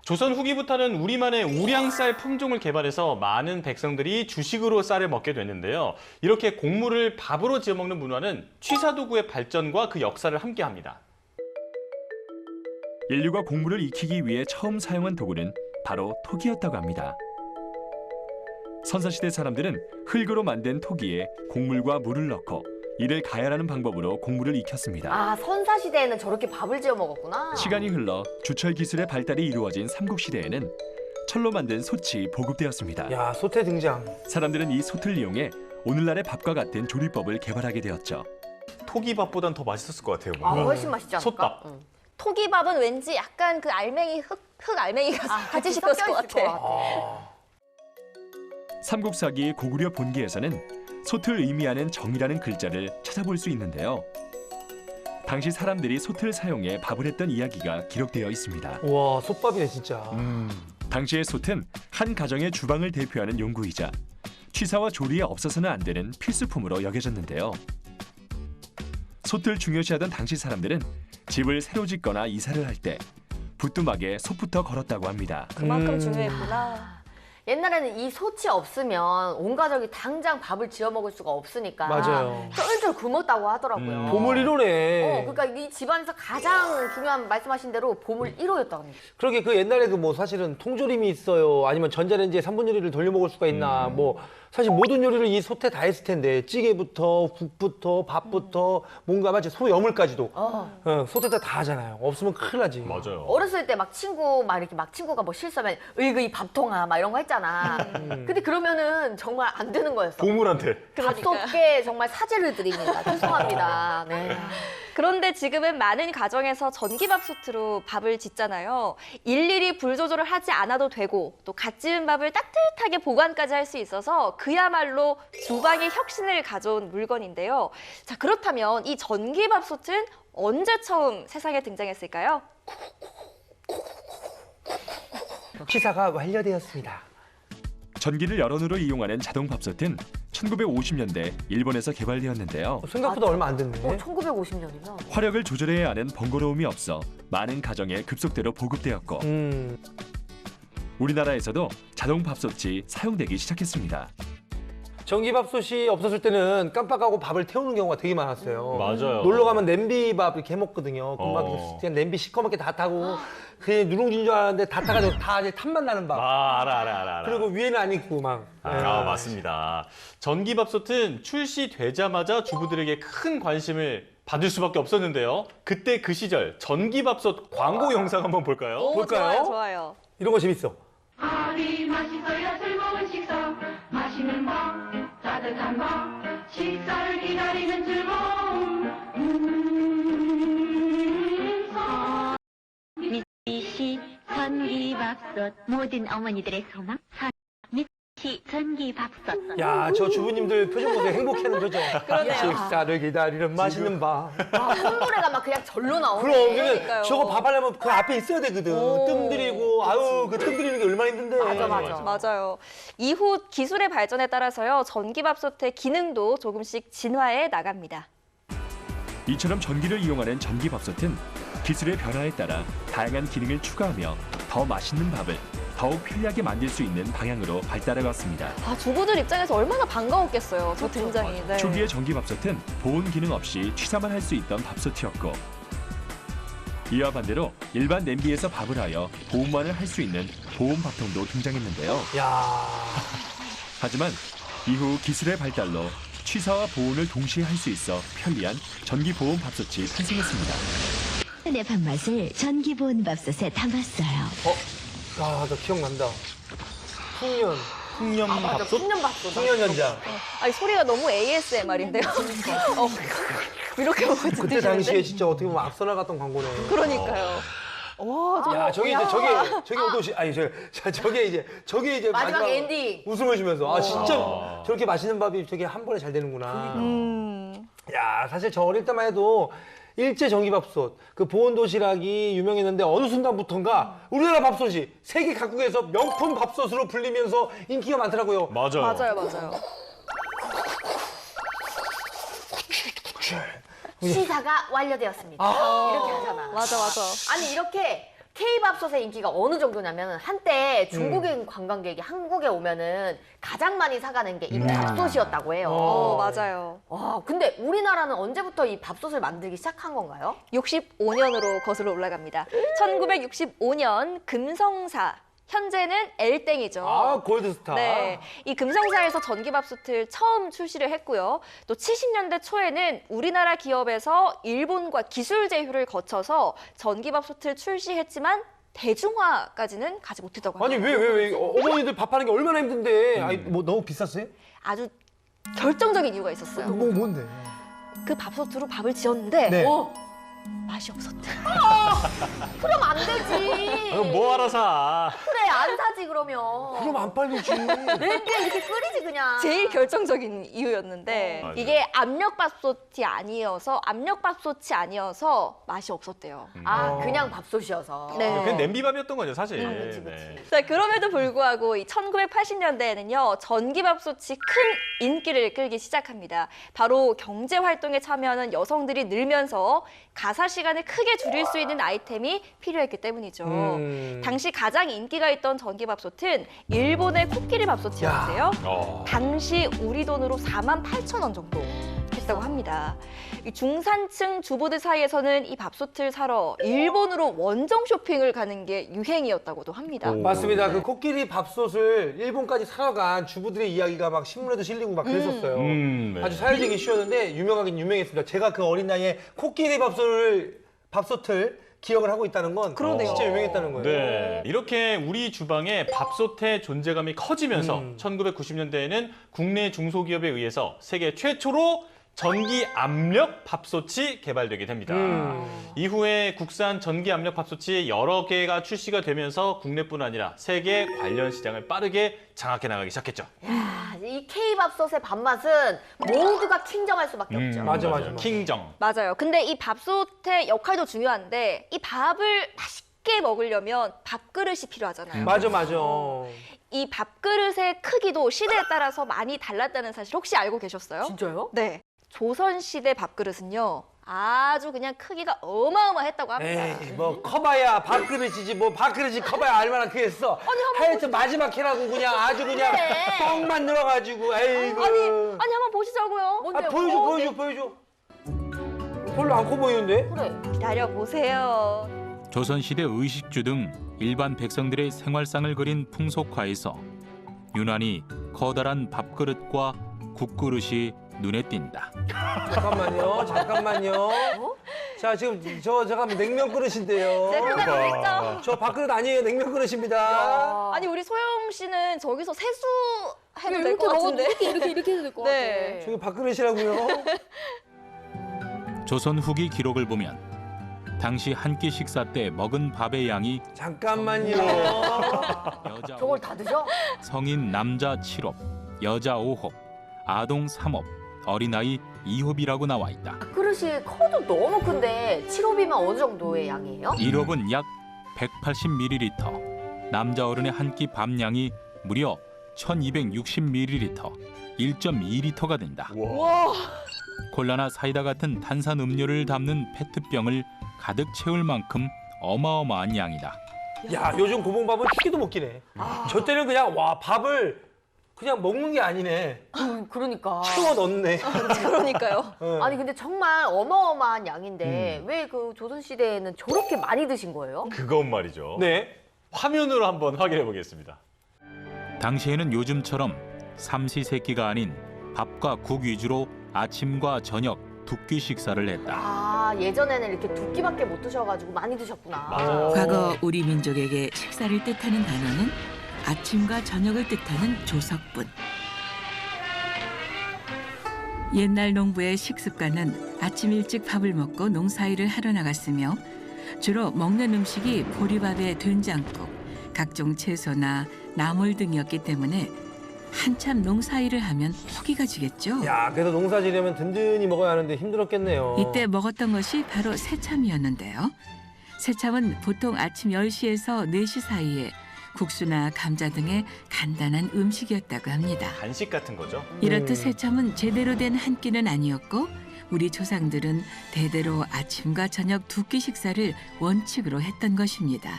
조선 후기부터는 우리만의 우량쌀 품종을 개발해서 많은 백성들이 주식으로 쌀을 먹게 됐는데요. 이렇게 곡물을 밥으로 지어 먹는 문화는 취사도구의 발전과 그 역사를 함께합니다. 인류가 곡물을 익히기 위해 처음 사용한 도구는 바로 톡이었다고 합니다. 선사시대 사람들은 흙으로 만든 톡이에 곡물과 물을 넣고 이를 가열하는 방법으로 곡물을 익혔습니다. 아, 선사시대에는 저렇게 밥을 지어 먹었구나. 시간이 흘러 주철 기술의 발달이 이루어진 삼국시대에는 철로 만든 솥이 보급되었습니다. 야, 솥의 등장. 사람들은 이 솥을 이용해 오늘날의 밥과 같은 조리법을 개발하게 되었죠. 토기밥보단 더 맛있었을 것 같아요. 아, 뭔가. 훨씬 맛있지 않을까? 솥밥. 토기밥은 왠지 약간 그 알맹이 흙 알맹이가 같이 씹혔을 것 같아. 삼국사기 고구려 본기에서는 솥을 의미하는 정이라는 글자를 찾아볼 수 있는데요. 당시 사람들이 솥을 사용해 밥을 했던 이야기가 기록되어 있습니다. 와, 솥밥이네 진짜. 당시의 솥은 한 가정의 주방을 대표하는 용구이자 취사와 조리에 없어서는 안 되는 필수품으로 여겨졌는데요. 솥을 중요시하던 당시 사람들은 집을 새로 짓거나 이사를 할 때 부뚜막에 솥부터 걸었다고 합니다. 그만큼 중요했구나. 옛날에는 이 솥이 없으면 온 가족이 당장 밥을 지어 먹을 수가 없으니까 맞아요. 쫄쫄 굶었다고 하더라고요. 보물 1호네. 그러니까 이 집안에서 가장 중요한 말씀하신 대로 보물 1호였다고 합니다. 그러게 그 옛날에 그 뭐 사실은 통조림이 있어요. 아니면 전자레인지에 3분 요리를 돌려 먹을 수가 있나. 뭐 사실 모든 요리를 이 솥에 다 했을 텐데 찌개부터 국부터 밥부터 뭔가 마치 소 여물까지도 솥에다 다 하잖아요. 없으면 큰일 나지. 맞아요. 어렸을 때 막 친구가 뭐 실수하면 으이그 이 밥통아 막 이런 거 했잖아. 근데 그러면은 정말 안 되는 거였어. 보물한테. 밥솥께 정말 사죄를 드립니다. 죄송합니다. 네. 그런데 지금은 많은 가정에서 전기밥솥으로 밥을 짓잖아요. 일일이 불 조절을 하지 않아도 되고 또 갓 지은 밥을 따뜻하게 보관까지 할 수 있어서 그야말로 주방의 혁신을 가져온 물건인데요. 자, 그렇다면 이 전기밥솥은 언제 처음 세상에 등장했을까요? 취사가 완료되었습니다. 전기를 여론으로 이용하는 자동밥솥은 1950년대 일본에서 개발되었는데요. 생각보다 얼마 안 됐네. 1950년이면 화력을 조절해야 하는 번거로움이 없어 많은 가정에 급속대로 보급되었고 우리나라에서도 자동밥솥이 사용되기 시작했습니다. 전기밥솥이 없었을 때는 깜빡하고 밥을 태우는 경우가 되게 많았어요. 맞아요. 놀러 가면 냄비밥 이렇게 해 먹거든요. 금방 그냥 냄비 시커멓게 다 타고 그냥 누룽지인 줄 알았는데 다 타가지고 다 이제 탄만 나는 밥. 알아. 그리고 위에는 안 익고 막. 맞습니다. 전기밥솥은 출시되자마자 주부들에게 큰 관심을 받을 수밖에 없었는데요. 그때 그 시절 전기밥솥 광고 영상 한번 볼까요? 볼까요? 좋아요. 이런 거 재밌어. 밥이 맛있어야 즐거운 식사 맛있는 밥 따뜻한 밥 식사를 기다리는 즐거움 미시 전기밥솥 모든 어머니들의 소망 미시 전기밥솥. 야, 저 주부님들 표정 보세요. 행복해하는 표정. 그러네요. 식사를 기다리는 맛있는 밥. 콧노래가 막 그냥 절로 나오네. 그럼 그러니까요. 저거 밥 하려면 그 앞에 있어야 되거든. 뜸들이고 아유 그 뜸들이는 게 얼마나 힘든데. 맞아요. 이후 기술의 발전에 따라서요. 전기밥솥의 기능도 조금씩 진화해 나갑니다. 이처럼 전기를 이용하는 전기밥솥은 기술의 변화에 따라 다양한 기능을 추가하며 더 맛있는 밥을 더욱 편리하게 만들 수 있는 방향으로 발달해왔습니다. 주부들 입장에서 얼마나 반가웠겠어요. 저 등장이. 네. 초기의 전기밥솥은 보온 기능 없이 취사만 할 수 있던 밥솥이었고 이와 반대로 일반 냄비에서 밥을 하여 보온만을 할 수 있는 보온밥통도 등장했는데요. 하지만 이후 기술의 발달로 취사와 보온을 동시에 할 수 있어 편리한 전기 보온 밥솥이 탄생했습니다. 내 밥맛을 전기 보온 밥솥에 담았어요. 아, 나 기억난다. 풍년 밥솥? 풍년 연장. 아니 소리가 너무 ASMR인데요. 이렇게 먹어도 그때 당시에 진짜 어떻게 보면 앞서 나갔던 광고네. 그러니까요. 야, 저게 오도시 아니 저게 이제 마지막 엔딩. 웃음을 주면서 진짜 저렇게 맛있는 밥이 저게 한 번에 잘 되는구나. 야, 사실 저 어릴 때만 해도 일제 전기밥솥, 그 보온 도시락이 유명했는데 어느 순간부터인가 우리나라 밥솥이 세계 각국에서 명품 밥솥으로 불리면서 인기가 많더라고요. 맞아요. 시사가 완료되었습니다. 이렇게 하잖아. 맞아. 아니 이렇게 K밥솥의 인기가 어느 정도냐면 한때 중국인 관광객이 한국에 오면은 가장 많이 사가는 게 이 밥솥이었다고 해요. 맞아요. 와, 근데 우리나라는 언제부터 이 밥솥을 만들기 시작한 건가요? 65년으로 거슬러 올라갑니다. 1965년 금성사. 현재는 엘땡이죠. 골드스타. 네, 이 금성사에서 전기밥솥을 처음 출시를 했고요. 또 70년대 초에는 우리나라 기업에서 일본과 기술 제휴를 거쳐서 전기밥솥을 출시했지만 대중화까지는 가지 못했다고 합니다. 아니 왜 어머니들 밥하는 게 얼마나 힘든데. 아니 뭐 너무 비쌌어요? 아주 결정적인 이유가 있었어요. 뭔데? 그 밥솥으로 밥을 지었는데 네. 맛이 없었대. 그럼 안 되지. 뭐 알아 사? 그래 안 사지 그러면. 그럼 안 팔리지. 냉장에 이렇게 끓이지 그냥. 제일 결정적인 이유였는데 맞아요. 이게 압력밥솥이 아니어서 맛이 없었대요. 아 그냥 밥솥이어서. 네. 그냥 냄비밥이었던 거죠, 사실. 그치, 그치. 네. 자, 그럼에도 불구하고 이 1980년대에는요, 전기밥솥이 큰 인기를 끌기 시작합니다. 바로 경제 활동에 참여하는 여성들이 늘면서 가사 시간을 크게 줄일 수 있는 아이템이 필요했기 때문이죠. 당시 가장 인기가 있던 전기밥솥은 일본의 코끼리 밥솥이었는데요. 당시 우리 돈으로 48,000원 정도 했다고 합니다. 이 중산층 주부들 사이에서는 이 밥솥을 사러 일본으로 원정 쇼핑을 가는 게 유행이었다고도 합니다. 맞습니다. 그 코끼리 밥솥을 일본까지 사러 간 주부들의 이야기가 막 신문에도 실리고 막 그랬었어요. 네. 아주 사회적 이슈였는데 유명하긴 유명했습니다. 제가 그 어린 나이에 코끼리 밥솥을 기억을 하고 있다는 건 그러네요. 진짜 유명했다는 거예요. 네. 이렇게 우리 주방에 밥솥의 존재감이 커지면서 1990년대에는 국내 중소기업에 의해서 세계 최초로 전기 압력 밥솥이 개발되게 됩니다. 이후에 국산 전기 압력 밥솥이 여러 개가 출시가 되면서 국내뿐 아니라 세계 관련 시장을 빠르게 장악해 나가기 시작했죠. 야, 이 K밥솥의 밥맛은 모두가 킹정할 수밖에 없죠. 맞아. 킹정. 맞아요. 근데 이 밥솥의 역할도 중요한데 이 밥을 맛있게 먹으려면 밥그릇이 필요하잖아요. 맞아. 이 밥그릇의 크기도 시대에 따라서 많이 달랐다는 사실 혹시 알고 계셨어요? 진짜요? 네. 조선시대 밥그릇은요. 아주 그냥 크기가 어마어마했다고 합니다. 에이, 뭐 커봐야 밥그릇이지 뭐 밥그릇이 커봐야 얼마나 크겠어. 하여튼 마지막 해라고 그냥 아주 그냥 뻥만 늘어가지고 에이구. 아니 한번 보시자고요. 보여줘. 별로 안 커 보이는데? 그래. 기다려 보세요. 조선시대 의식주 등 일반 백성들의 생활상을 그린 풍속화에서 유난히 커다란 밥그릇과 국그릇이 눈에 띈다. 잠깐만요. 자, 지금 잠깐만 냉면 그릇인데요. 네, 그대로 저 밥그릇 아니에요. 냉면 그릇입니다. 아니 우리 소영 씨는 저기서 세수해도 될 것 같은데. 이렇게 해도 될 것 네. 같아. 저기 밥그릇이라고요? 조선 후기 기록을 보면 당시 한 끼 식사 때 먹은 밥의 양이 잠깐만요. 여자 저걸 다 드셔? 성인 남자 7홉, 여자 5홉, 아동 3홉, 어린아이 2홉이라고 나와 있다. 그릇이 커도 너무 큰데 7홉이면 어느 정도의 양이에요? 1홉은 약 180ml, 남자 어른의 한 끼 밥 양이 무려 1260ml, 1.2리터가 된다. 와. 콜라나 사이다 같은 탄산 음료를 담는 페트병을 가득 채울 만큼 어마어마한 양이다. 야, 요즘 고봉밥은 튀기도 못 끼네. 저 때는 그냥 밥을 그냥 먹는 게 아니네. 그러니까. 채워 넣네. 그러니까요. 아니 근데 정말 어마어마한 양인데 왜 그 조선시대에는 저렇게 많이 드신 거예요? 그건 말이죠. 네. 화면으로 한번 확인해 보겠습니다. 당시에는 요즘처럼 삼시세끼가 아닌 밥과 국 위주로 아침과 저녁 두 끼 식사를 했다. 아 예전에는 이렇게 두 끼밖에 못 드셔가지고 많이 드셨구나. 맞아요. 과거 우리 민족에게 식사를 뜻하는 단어는 아침과 저녁을 뜻하는 조석분. 옛날 농부의 식습관은 아침 일찍 밥을 먹고 농사일을 하러 나갔으며 주로 먹는 음식이 보리밥에 된장국, 각종 채소나 나물 등이었기 때문에 한참 농사일을 하면 허기가 지겠죠. 야, 그래도 농사 지려면 든든히 먹어야 하는데 힘들었겠네요. 이때 먹었던 것이 바로 새참이었는데요. 새참은 보통 아침 10시에서 4시 사이에 국수나 감자 등의 간단한 음식이었다고 합니다. 간식 같은 거죠. 이렇듯 새참은 제대로 된 한 끼는 아니었고 우리 조상들은 대대로 아침과 저녁 두 끼 식사를 원칙으로 했던 것입니다.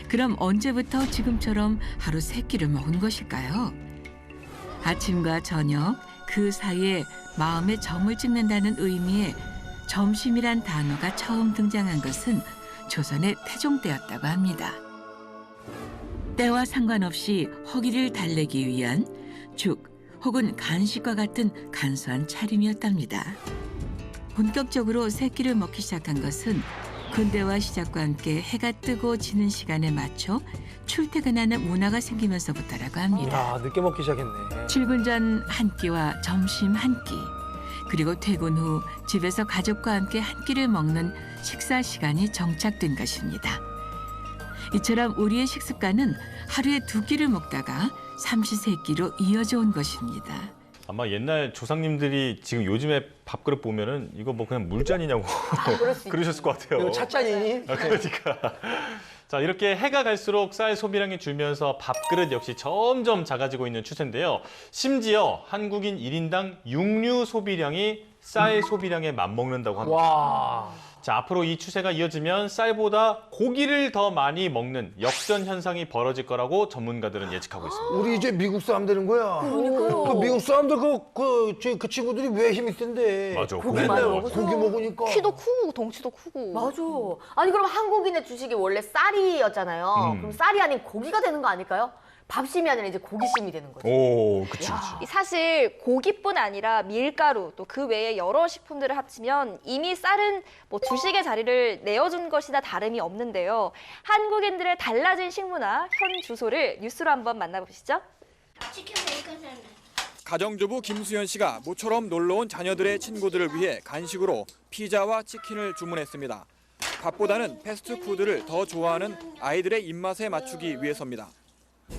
그럼 언제부터 지금처럼 하루 세 끼를 먹은 것일까요? 아침과 저녁 그 사이에 마음의 점을 찍는다는 의미의 점심이란 단어가 처음 등장한 것은 조선의 태종 때였다고 합니다. 때와 상관없이 허기를 달래기 위한 죽 혹은 간식과 같은 간소한 차림이었답니다. 본격적으로 세 끼를 먹기 시작한 것은 근대화 시작과 함께 해가 뜨고 지는 시간에 맞춰 출퇴근하는 문화가 생기면서부터라고 합니다. 야, 늦게 먹기 시작했네. 출근 전 한 끼와 점심 한 끼, 그리고 퇴근 후 집에서 가족과 함께 한 끼를 먹는 식사 시간이 정착된 것입니다. 이처럼 우리의 식습관은 하루에 2끼를 먹다가 삼시세끼로 이어져 온 것입니다. 아마 옛날 조상님들이 지금 요즘에 밥그릇 보면은 이거 뭐 그냥 물잔이냐고 그러셨을 것 같아요. 이거 찻잔이니? 그러니까. 자, 이렇게 해가 갈수록 쌀 소비량이 줄면서 밥그릇 역시 점점 작아지고 있는 추세인데요. 심지어 한국인 1인당 육류 소비량이 쌀 소비량에 맞먹는다고 합니다. 와. 자, 앞으로 이 추세가 이어지면 쌀보다 고기를 더 많이 먹는 역전 현상이 벌어질 거라고 전문가들은 예측하고 있습니다. 우리 이제 미국 사람 되는 거야. 그러니까요. 그 미국 사람들 그 친구들이 왜 힘이 센데? 맞아. 맨날 고기 먹으니까. 키도 크고 덩치도 크고. 맞아. 아니 그럼 한국인의 주식이 원래 쌀이었잖아요. 그럼 쌀이 아닌 고기가 되는 거 아닐까요? 밥심이 아니라 이제 고기심이 되는 거죠. 오, 그치. 사실 고기뿐 아니라 밀가루 또 그 외에 여러 식품들을 합치면 이미 쌀은 뭐 주식의 자리를 내어준 것이나 다름이 없는데요. 한국인들의 달라진 식문화, 현 주소를 뉴스로 한번 만나보시죠. 가정주부 김수연 씨가 모처럼 놀러온 자녀들의 친구들을 위해 간식으로 피자와 치킨을 주문했습니다. 밥보다는 패스트푸드를 더 좋아하는 아이들의 입맛에 맞추기 위해서입니다.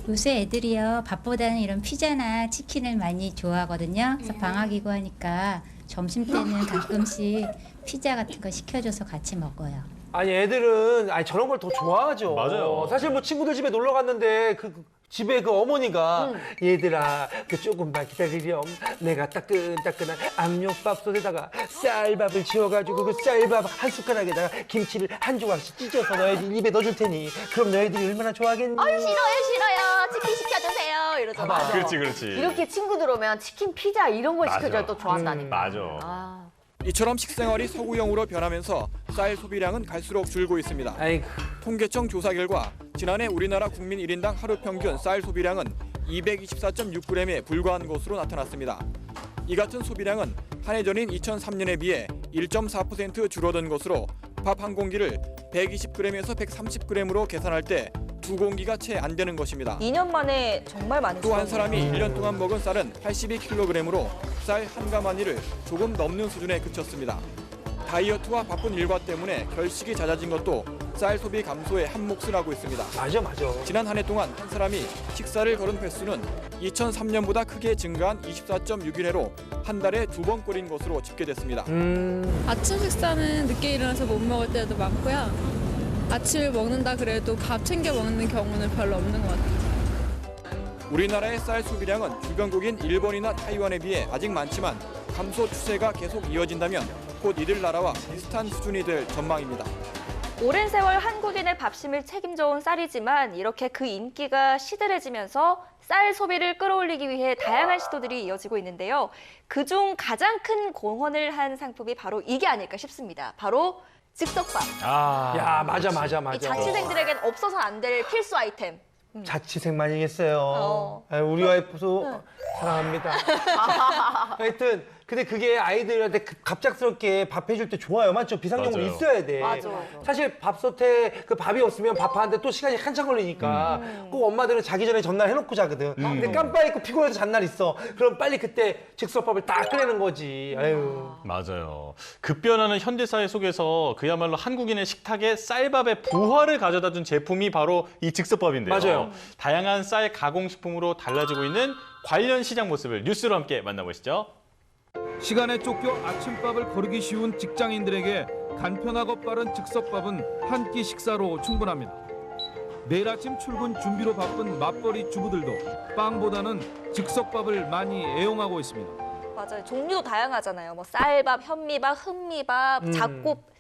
요새 애들이요 밥보다는 이런 피자나 치킨을 많이 좋아하거든요. 그래서 방학이고 하니까 점심 때는 가끔씩 피자 같은 거 시켜줘서 같이 먹어요. 아니 애들은 저런 걸 더 좋아하죠. 맞아요. 사실 뭐 친구들 집에 놀러 갔는데 집에 그 어머니가 얘들아 조금만 기다리렴. 내가 따끈따끈한 압력밥솥에다가 쌀밥을 지어가지고 그 쌀밥 한 숟가락에다가 김치를 한 조각씩 찢어서 너희들 입에 넣어줄 테니 그럼 너희들이 얼마나 좋아하겠니? 싫어요. 치킨 시켜주세요. 이러잖아. 그렇지. 이렇게 친구들 오면 치킨, 피자 이런 걸 시켜줘야 또 좋아한다니까. 맞아. 이처럼 식생활이 서구형으로 변하면서 쌀 소비량은 갈수록 줄고 있습니다. 아이고. 통계청 조사 결과 지난해 우리나라 국민 1인당 하루 평균 쌀 소비량은 224.6g에 불과한 것으로 나타났습니다. 이 같은 소비량은 한 해 전인 2003년에 비해 1.4% 줄어든 것으로 밥 한 공기를 120g에서 130g으로 계산할 때 2공기가 채 안 되는 것입니다. 2년 만에 정말 많이 또 한 줄었네요. 사람이 1년 동안 먹은 쌀은 82kg으로 쌀 한 가마니를 조금 넘는 수준에 그쳤습니다. 다이어트와 바쁜 일과 때문에 결식이 잦아진 것도 쌀 소비 감소에 한 몫을 하고 있습니다. 맞아. 지난 한 해 동안 한 사람이 식사를 거른 횟수는 2003년보다 크게 증가한 24.6일회로 한 달에 2번 꼴인 것으로 집계됐습니다. 아침 식사는 늦게 일어나서 못 먹을 때도 많고요. 아침을 먹는다 그래도 밥 챙겨 먹는 경우는 별로 없는 것 같아요. 우리나라의 쌀 소비량은 주변국인 일본이나 타이완에 비해 아직 많지만 감소 추세가 계속 이어진다면 곧 이들 나라와 비슷한 수준이 될 전망입니다. 오랜 세월 한국인의 밥심을 책임져온 쌀이지만 이렇게 그 인기가 시들해지면서 쌀 소비를 끌어올리기 위해 다양한 시도들이 이어지고 있는데요. 그중 가장 큰 공헌을 한 상품이 바로 이게 아닐까 싶습니다. 바로 즉석밥. 야, 맞아. 이 자취생들에겐 없어서 안 될 필수 아이템. 자취생만이겠어요. 우리 와이프도 사랑합니다. 하여튼 근데 그게 아이들한테 갑작스럽게 밥 해줄 때 좋아요. 맞죠? 비상용으로 맞아요. 있어야 돼. 맞아. 사실 밥솥에 그 밥이 없으면 밥 하는데 또 시간이 한참 걸리니까 꼭 엄마들은 자기 전에 전날 해놓고 자거든. 근데 깜빡 잊고 피곤해서 잔날 있어. 그럼 빨리 그때 즉석밥을 딱 끓이는 거지. 아유. 맞아요. 급변하는 현대사회 속에서 그야말로 한국인의 식탁에 쌀밥의 부활을 가져다준 제품이 바로 이 즉석밥인데요. 맞아요. 다양한 쌀 가공식품으로 달라지고 있는 관련 시장 모습을 뉴스로 함께 만나보시죠. 시간에 쫓겨 아침밥을 거르기 쉬운 직장인들에게 간편하고 빠른 즉석밥은 한 끼 식사로 충분합니다. 내일 아침 출근 준비로 바쁜 맞벌이 주부들도 빵보다는 즉석밥을 많이 애용하고 있습니다. 맞아요. 종류도 다양하잖아요. 뭐 쌀밥, 현미밥, 흑미밥,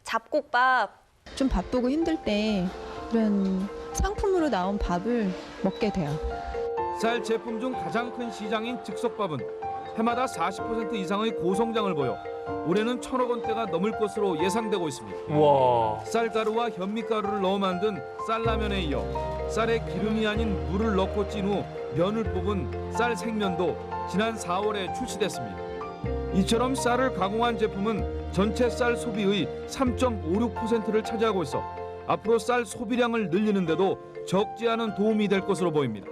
잡곡밥. 좀 바쁘고 힘들 때 이런 상품으로 나온 밥을 먹게 돼요. 쌀 제품 중 가장 큰 시장인 즉석밥은 해마다 40% 이상의 고성장을 보여 올해는 1,000억 원대가 넘을 것으로 예상되고 있습니다. 와. 쌀가루와 현미가루를 넣어 만든 쌀라면에 이어 쌀에 기름이 아닌 물을 넣고 찐 후 면을 뽑은 쌀 생면도 지난 4월에 출시됐습니다. 이처럼 쌀을 가공한 제품은 전체 쌀 소비의 3.56%를 차지하고 있어 앞으로 쌀 소비량을 늘리는 데도 적지 않은 도움이 될 것으로 보입니다.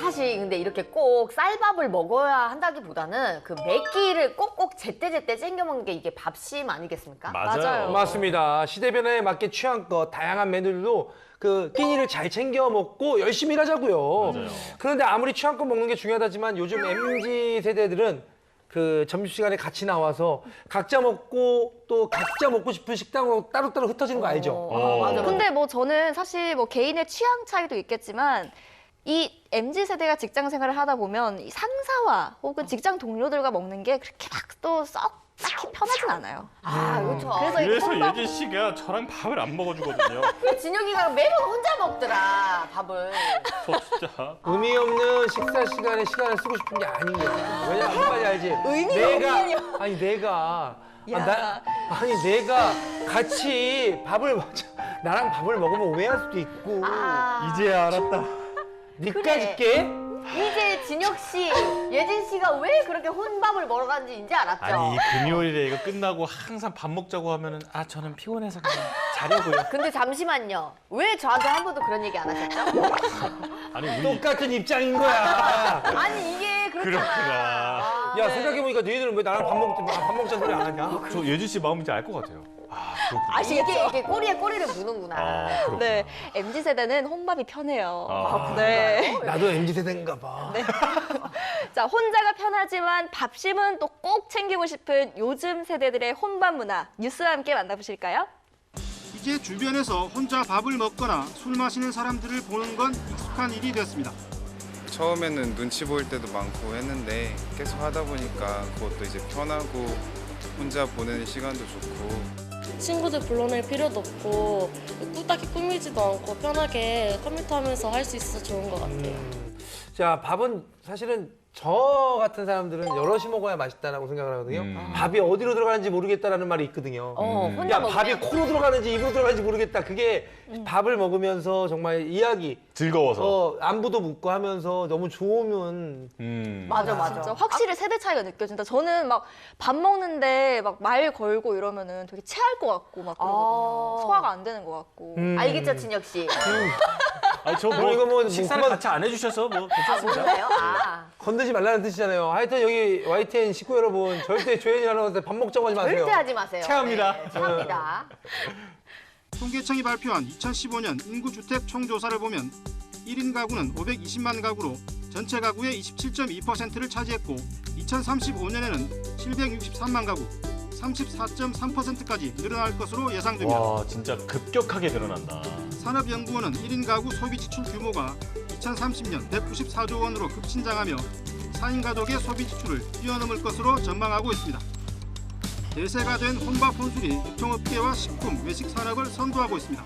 사실 근데 이렇게 꼭 쌀밥을 먹어야 한다기보다는 그 매 끼를 꼭꼭 제때제때 챙겨 먹는 게 이게 밥심 아니겠습니까? 맞아요. 맞습니다. 시대 변화에 맞게 취향껏 다양한 메뉴들도 그 끼니를 잘 챙겨 먹고 열심히 일하자고요. 맞아요. 그런데 아무리 취향껏 먹는 게 중요하다지만 요즘 MZ 세대들은 그 점심시간에 같이 나와서 각자 먹고 또 각자 먹고 싶은 식당으로 따로따로 흩어지는 거 알죠? 맞아. 근데 뭐 저는 사실 뭐 개인의 취향 차이도 있겠지만 이 MZ세대가 직장 생활을 하다 보면 이 상사와 혹은 직장 동료들과 먹는 게 그렇게 막 또 썩 딱히 편하진 않아요. 아, 그렇죠. 그래서 예진 씨가 저랑 밥을 안 먹어주거든요. 그 진혁이가 매번 혼자 먹더라, 밥을. 저 진짜. 의미 없는 식사 시간에 시간을 쓰고 싶은 게 아닌 거야. 왜냐 한마디 알지? 의미가 아니 내가 야. 내가 같이 밥을 나랑 밥을 먹으면 오해할 수도 있고. 이제야 알았다. 니까지 깨? 이제 진혁 씨, 예진 씨가 왜 그렇게 혼밥을 먹으러 가는지 이제 알았죠? 아니 금요일에 이거 끝나고 항상 밥 먹자고 하면은 저는 피곤해서 그냥 자려고요. 근데 잠시만요. 왜 저한테 한 번도 그런 얘기 안 하셨죠? 아니 우리 똑같은 입장인 거야. 아니 이게 그렇잖아. 그렇구나. 야 생각해보니까 너희들은 왜 나랑 밥 먹자 소리 안 하냐? 저 예진 씨 마음 이제 알 것 같아요. 그렇구나. 이게 꼬리에 꼬리를 무는구나. 네, MZ세대는 혼밥이 편해요. 네. 네. 나도 MZ세대인가 봐. 네. 자, 혼자가 편하지만 밥심은 또 꼭 챙기고 싶은 요즘 세대들의 혼밥 문화. 뉴스와 함께 만나보실까요? 이제 주변에서 혼자 밥을 먹거나 술 마시는 사람들을 보는 건 익숙한 일이 됐습니다. 처음에는 눈치 보일 때도 많고 했는데 계속 하다 보니까 그것도 이제 편하고 혼자 보내는 시간도 좋고 친구들 불러낼 필요도 없고 딱히 꾸미지도 않고 편하게 컴퓨터 하면서 할 수 있어서 좋은 것 같아요. 자, 밥은 사실은 저 같은 사람들은 여럿이 먹어야 맛있다라고 생각을 하거든요. 밥이 어디로 들어가는지 모르겠다라는 말이 있거든요. 혼자 야, 먹으면. 밥이 코로 들어가는지 입으로 들어가는지 모르겠다. 그게 밥을 먹으면서 정말 이야기 즐거워서 안부도 묻고 하면서 너무 좋으면 맞아. 진짜 확실히 세대 차이가 느껴진다. 저는 막 밥 먹는데 막 말 걸고 이러면은 되게 체할 것 같고 막 그러거든요. 소화가 안 되는 것 같고. 알겠죠, 진혁 씨? 저뭐 이거 뭐 식사를 그만- 같이 안 해주셔서 뭐 괜찮습니다. 모르나요? 건드지 말라는 뜻이잖아요. 하여튼 여기 YTN 식구 여러분 절대 조현이 아나운서 밥 먹자고 하지 마세요. 절대 하지 마세요. 체합니다. 네, 체합니다. 통계청이 발표한 2015년 인구주택 총조사를 보면 1인 가구는 520만 가구로 전체 가구의 27.2%를 차지했고 2035년에는 763만 가구, 34.3%까지 늘어날 것으로 예상됩니다. 와 진짜 급격하게 늘어난다. 산업연구원은 1인 가구 소비 지출 규모가 2030년 194조 원으로 급신장하며 4인 가족의 소비 지출을 뛰어넘을 것으로 전망하고 있습니다. 대세가 된 혼밥 혼술이 유통업계와 식품, 외식 산업을 선도하고 있습니다.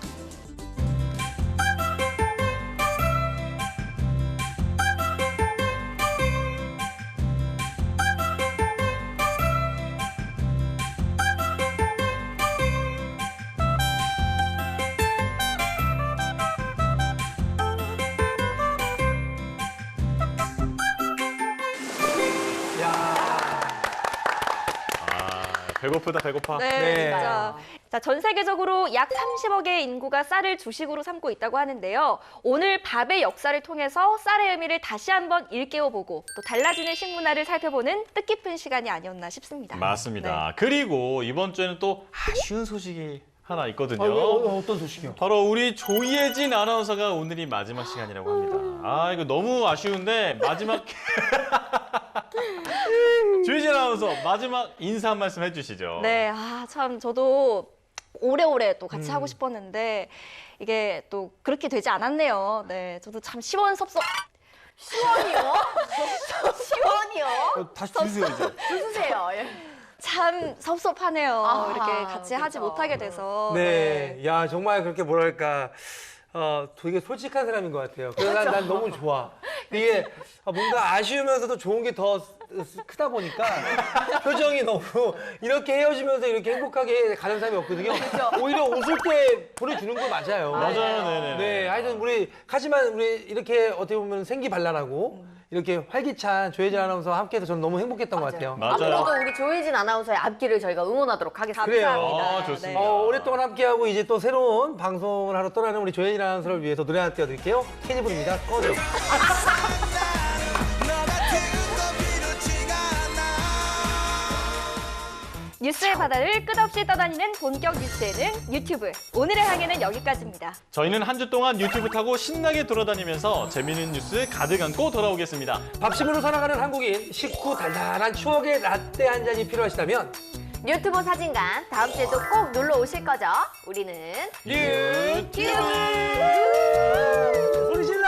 배고프다 배고파. 네, 진짜. 자, 전 세계적으로 약 30억의 인구가 쌀을 주식으로 삼고 있다고 하는데요. 오늘 밥의 역사를 통해서 쌀의 의미를 다시 한번 일깨워보고 또 달라지는 식문화를 살펴보는 뜻깊은 시간이 아니었나 싶습니다. 맞습니다. 그리고 이번 주에는 또 아쉬운 소식이 하나 있거든요. 어떤 소식이요? 바로 우리 조예진 아나운서가 오늘이 마지막 시간이라고 합니다. 이거 너무 아쉬운데 마지막 조예진 아나운서 마지막 인사 한 말씀 해주시죠. 네, 참 저도 오래오래 또 같이 하고 싶었는데 이게 또 그렇게 되지 않았네요. 네, 저도 참 시원섭섭. 시원이요? 시원이요? 다시 주세요 이제. 주세요. 참 섭섭하네요. 이렇게 같이 하지 그렇죠. 못하게 돼서. 네. 야, 정말 그렇게 뭐랄까. 되게 솔직한 사람인 것 같아요. 그래서 난 너무 좋아. 이게 뭔가 아쉬우면서도 좋은 게 더 크다 보니까 표정이 너무 이렇게 헤어지면서 이렇게 행복하게 가는 사람이 없거든요. 오히려 웃을 때 보내주는 거 맞아요. 맞아요. 네네. 네, 하여튼 하지만 우리 이렇게 어떻게 보면 생기발랄하고 이렇게 활기찬 조혜진 아나운서와 함께해서 저는 너무 행복했던 것 같아요. 앞으로도 우리 조혜진 아나운서의 앞길을 저희가 응원하도록 하겠습니다. 그래요. 좋습니다. 오랫동안 함께하고 이제 또 새로운 방송을 하러 떠나는 우리 조혜진 아나운서를 위해서 노래 하나 띄워드릴게요. 캐니블입니다. 꺼져. 뉴스의 바다를 끝없이 떠다니는 본격 뉴스 예능 유튜브. 오늘의 항해는 여기까지입니다. 저희는 한 주 동안 유튜브 타고 신나게 돌아다니면서 재미있는 뉴스 가득 안고 돌아오겠습니다. 밥심으로 살아가는 한국인, 식후 달달한 추억의 라떼 한 잔이 필요하시다면 유튜브 사진관 다음 주에도 꼭 놀러 오실 거죠? 우리는 유튜브! 소리 질러!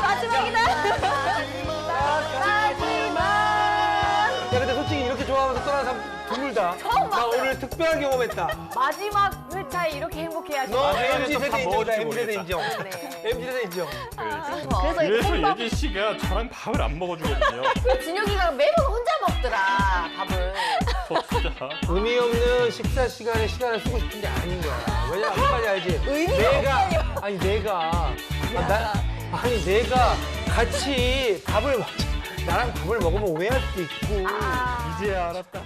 마지막이다. 야, 근데 솔직히 이렇게 좋아하면서 떠나는 사람 드물다. 처음 나 봤어요. 오늘 특별한 경험했다. 마지막 회차에 이렇게 행복해하시고. 너 나중에는 MZ 또 세대 밥 인정이다. 먹을지 MZ 세대 인정. 네. MZ 세대 인정. 그래서 예진 씨가 저랑 밥을 안 먹어주거든요. 준혁이가 매번 혼자 먹더라, 밥을. 저 진짜. 의미 없는 식사 시간에 시간을 쓰고 싶은 게 아닌 거야. 왜냐면 아까지 알지? 내가 같이 밥을 먹자. 나랑 밥을 먹으면 오해할 수도 있고. 이제야 알았다.